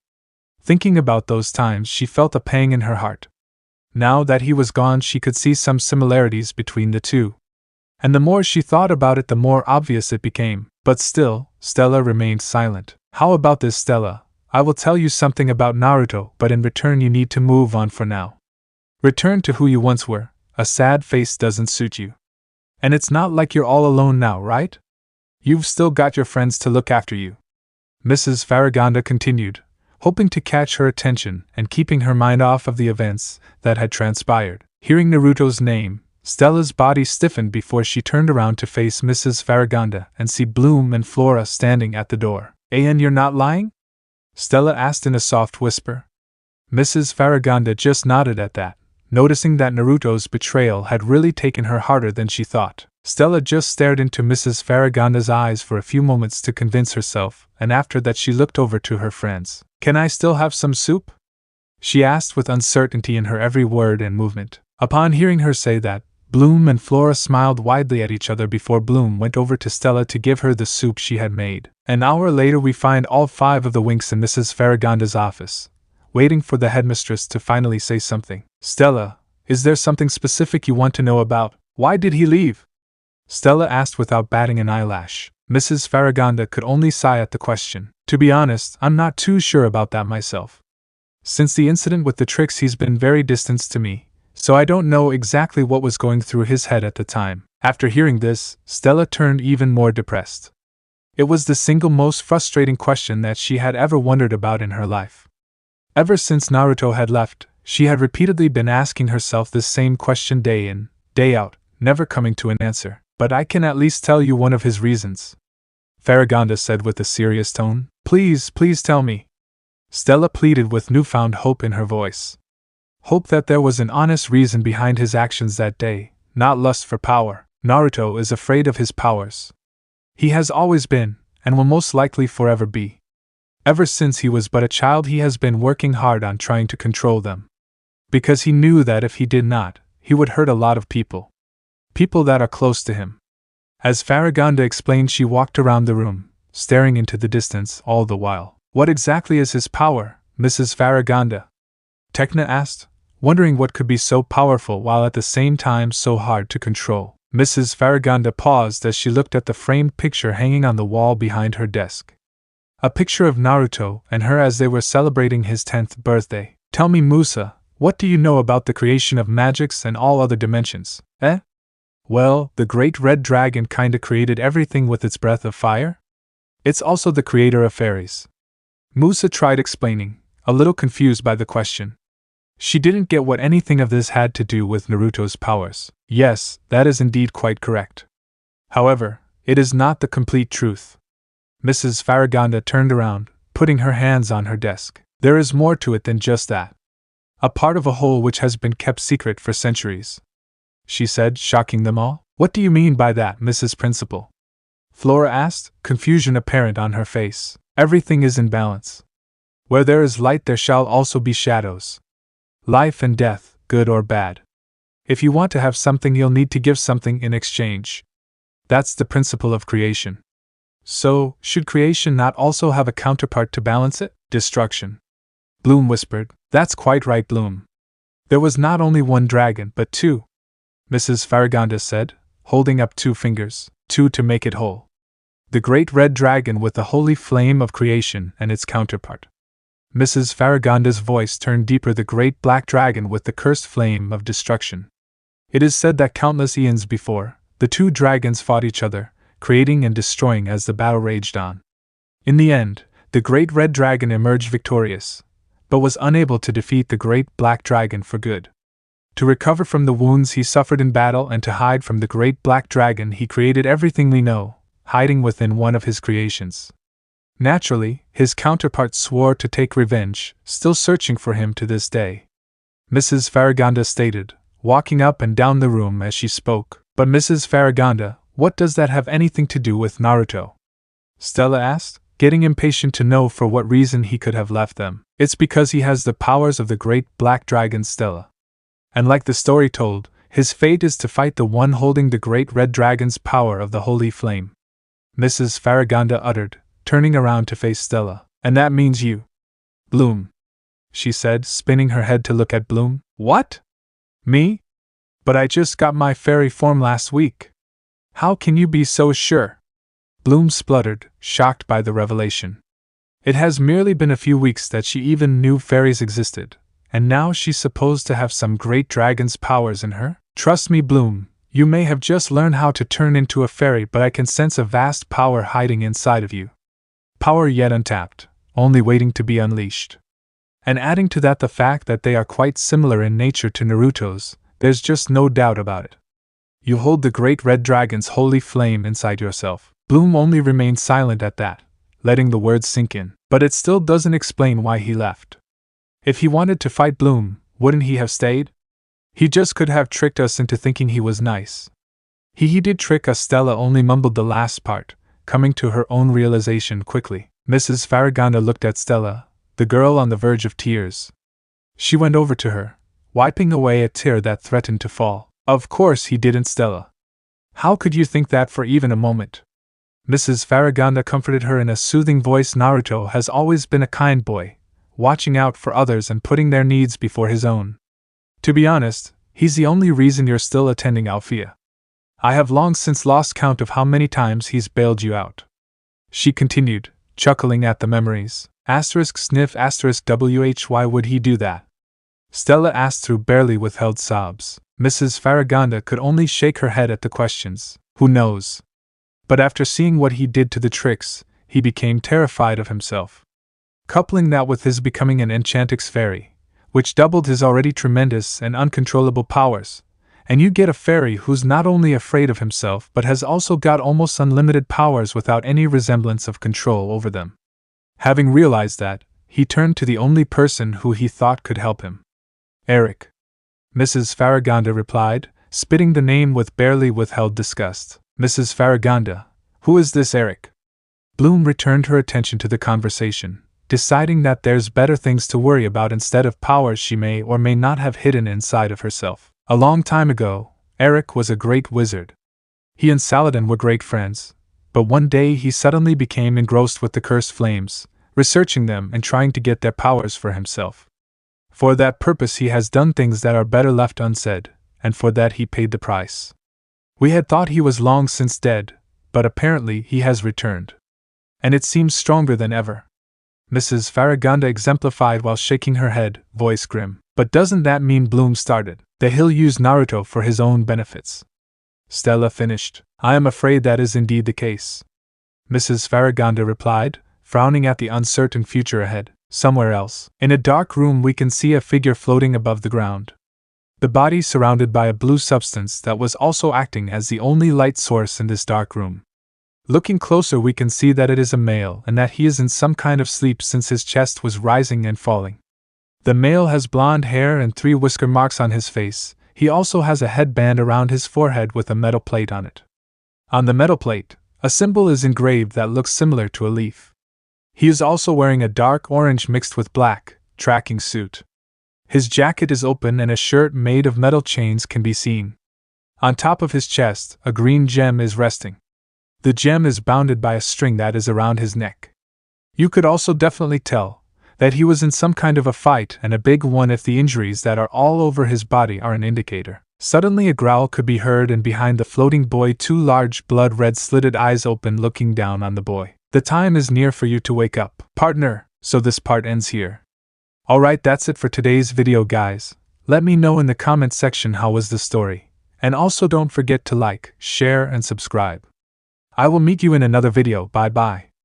Thinking about those times, she felt a pang in her heart. Now that he was gone, she could see some similarities between the two. And the more she thought about it, the more obvious it became. But still, Stella remained silent. "How about this, Stella? I will tell you something about Naruto, but in return you need to move on for now. Return to who you once were. A sad face doesn't suit you. And it's not like you're all alone now, right? You've still got your friends to look after you," Mrs. Farragonda continued, hoping to catch her attention and keeping her mind off of the events that had transpired. Hearing Naruto's name, Stella's body stiffened before she turned around to face Mrs. Farragonda and see Bloom and Flora standing at the door. "And you're not lying?" Stella asked in a soft whisper. Mrs. Farragonda just nodded at that, noticing that Naruto's betrayal had really taken her harder than she thought. Stella just stared into Mrs. Farragonda's eyes for a few moments to convince herself, and after that she looked over to her friends. "Can I still have some soup?" she asked with uncertainty in her every word and movement. Upon hearing her say that, Bloom and Flora smiled widely at each other before Bloom went over to Stella to give her the soup she had made. An hour later we find all 5 of the Winx in Mrs. Farragonda's office, waiting for the headmistress to finally say something. "Stella, is there something specific you want to know about? Why did he leave?" Stella asked without batting an eyelash. Mrs. Farragonda could only sigh at the question. "To be honest, I'm not too sure about that myself. Since the incident with the tricks, he's been very distant to me, so I don't know exactly what was going through his head at the time." After hearing this, Stella turned even more depressed. It was the single most frustrating question that she had ever wondered about in her life. Ever since Naruto had left, she had repeatedly been asking herself this same question day in, day out, never coming to an answer. "But I can at least tell you one of his reasons," Farragonda said with a serious tone. Please tell me." Stella pleaded with newfound hope in her voice. Hope that there was an honest reason behind his actions that day, not lust for power. Naruto is afraid of his powers. He has always been, and will most likely forever be. Ever since he was but a child, he has been working hard on trying to control them. Because he knew that if he did not, he would hurt a lot of people. People that are close to him. As Farragonda explained, she walked around the room, staring into the distance all the while. "What exactly is his power, Mrs. Farragonda?" Tecna asked, wondering what could be so powerful while at the same time so hard to control. Mrs. Farragonda paused as she looked at the framed picture hanging on the wall behind her desk. A picture of Naruto and her as they were celebrating his 10th birthday. "Tell me, Musa, what do you know about the creation of magics and all other dimensions, eh?" "Well, the great red dragon kinda created everything with its breath of fire. It's also the creator of fairies." Musa tried explaining, a little confused by the question. She didn't get what anything of this had to do with Naruto's powers. "Yes, that is indeed quite correct. However, it is not the complete truth." Mrs. Farragonda turned around, putting her hands on her desk. "There is more to it than just that. A part of a whole which has been kept secret for centuries," she said, shocking them all. "What do you mean by that, Mrs. Principal?" Flora asked, confusion apparent on her face. "Everything is in balance. Where there is light there shall also be shadows. Life and death, good or bad. If you want to have something you'll need to give something in exchange. That's the principle of creation. So, should creation not also have a counterpart to balance it? Destruction. Bloom whispered, "That's quite right, Bloom. There was not only one dragon, but two," Mrs. Farragonda said, holding up 2 fingers, 2 to make it whole. The great red dragon with the holy flame of creation and its counterpart. Mrs. Farragonda's voice turned deeper, the great black dragon with the cursed flame of destruction. It is said that countless eons before, the 2 dragons fought each other, creating and destroying as the battle raged on. In the end, the great red dragon emerged victorious, but was unable to defeat the great black dragon for good. To recover from the wounds he suffered in battle and to hide from the great black dragon, he created everything we know, hiding within one of his creations. Naturally, his counterpart swore to take revenge, still searching for him to this day. Mrs. Farragonda stated, walking up and down the room as she spoke. "But Mrs. Farragonda, what does that have anything to do with Naruto?" Stella asked, getting impatient to know for what reason he could have left them. "It's because he has the powers of the great black dragon, Stella. And like the story told, his fate is to fight the one holding the great red dragon's power of the holy flame," Mrs. Farragonda uttered, turning around to face Stella. "And that means you, Bloom," she said, spinning her head to look at Bloom. "What? Me? But I just got my fairy form last week. How can you be so sure?" Bloom spluttered, shocked by the revelation. It has merely been a few weeks that she even knew fairies existed, and now she's supposed to have some great dragon's powers in her? "Trust me, Bloom, you may have just learned how to turn into a fairy, but I can sense a vast power hiding inside of you. Power yet untapped, only waiting to be unleashed. And adding to that the fact that they are quite similar in nature to Naruto's, there's just no doubt about it. You hold the great red dragon's holy flame inside yourself." Bloom only remained silent at that, letting the words sink in. But it still doesn't explain why he left. If he wanted to fight Bloom, wouldn't he have stayed? He just could have tricked us into thinking he was nice. He did trick us. Stella only mumbled the last part, coming to her own realization quickly. Mrs. Farragonda looked at Stella, the girl on the verge of tears. She went over to her, wiping away a tear that threatened to fall. "Of course he didn't, Stella. How could you think that for even a moment?" Mrs. Farragonda comforted her in a soothing voice. "Naruto has always been a kind boy, watching out for others and putting their needs before his own. To be honest, he's the only reason you're still attending Alfea. I have long since lost count of how many times he's bailed you out," she continued, chuckling at the memories. *sniff *wh Why would he do that? Stella asked through barely withheld sobs. Mrs. Farragonda could only shake her head at the questions. "Who knows? But after seeing what he did to the tricks, he became terrified of himself. Coupling that with his becoming an Enchantix fairy, which doubled his already tremendous and uncontrollable powers, and you get a fairy who's not only afraid of himself but has also got almost unlimited powers without any resemblance of control over them. Having realized that, he turned to the only person who he thought could help him. Eric," Mrs. Farragonda replied, spitting the name with barely withheld disgust. "Mrs. Farragonda, who is this Eric?" Bloom returned her attention to the conversation, deciding that there's better things to worry about instead of powers she may or may not have hidden inside of herself. "A long time ago, Eric was a great wizard. He and Saladin were great friends, but one day he suddenly became engrossed with the cursed flames, researching them and trying to get their powers for himself. For that purpose he has done things that are better left unsaid, and for that he paid the price. We had thought he was long since dead, but apparently he has returned. And it seems stronger than ever," Mrs. Farragonda exemplified while shaking her head, voice grim. "But doesn't that mean," Bloom started, "that he'll use Naruto for his own benefits?" Stella finished. "I am afraid that is indeed the case," Mrs. Farragonda replied, frowning at the uncertain future ahead. Somewhere else, in a dark room, we can see a figure floating above the ground. The body surrounded by a blue substance that was also acting as the only light source in this dark room. Looking closer, we can see that it is a male and that he is in some kind of sleep since his chest was rising and falling. The male has blonde hair and 3 whisker marks on his face. He also has a headband around his forehead with a metal plate on it. On the metal plate, a symbol is engraved that looks similar to a leaf. He is also wearing a dark orange mixed with black tracking suit. His jacket is open and a shirt made of metal chains can be seen. On top of his chest, a green gem is resting. The gem is bounded by a string that is around his neck. You could also definitely tell that he was in some kind of a fight, and a big one if the injuries that are all over his body are an indicator. Suddenly a growl could be heard, and behind the floating boy 2 large blood-red slitted eyes open looking down on the boy. The time is near for you to wake up, partner, so this part ends here. Alright, that's it for today's video guys. Let me know in the comment section how was the story. And also don't forget to like, share and subscribe. I will meet you in another video, bye bye.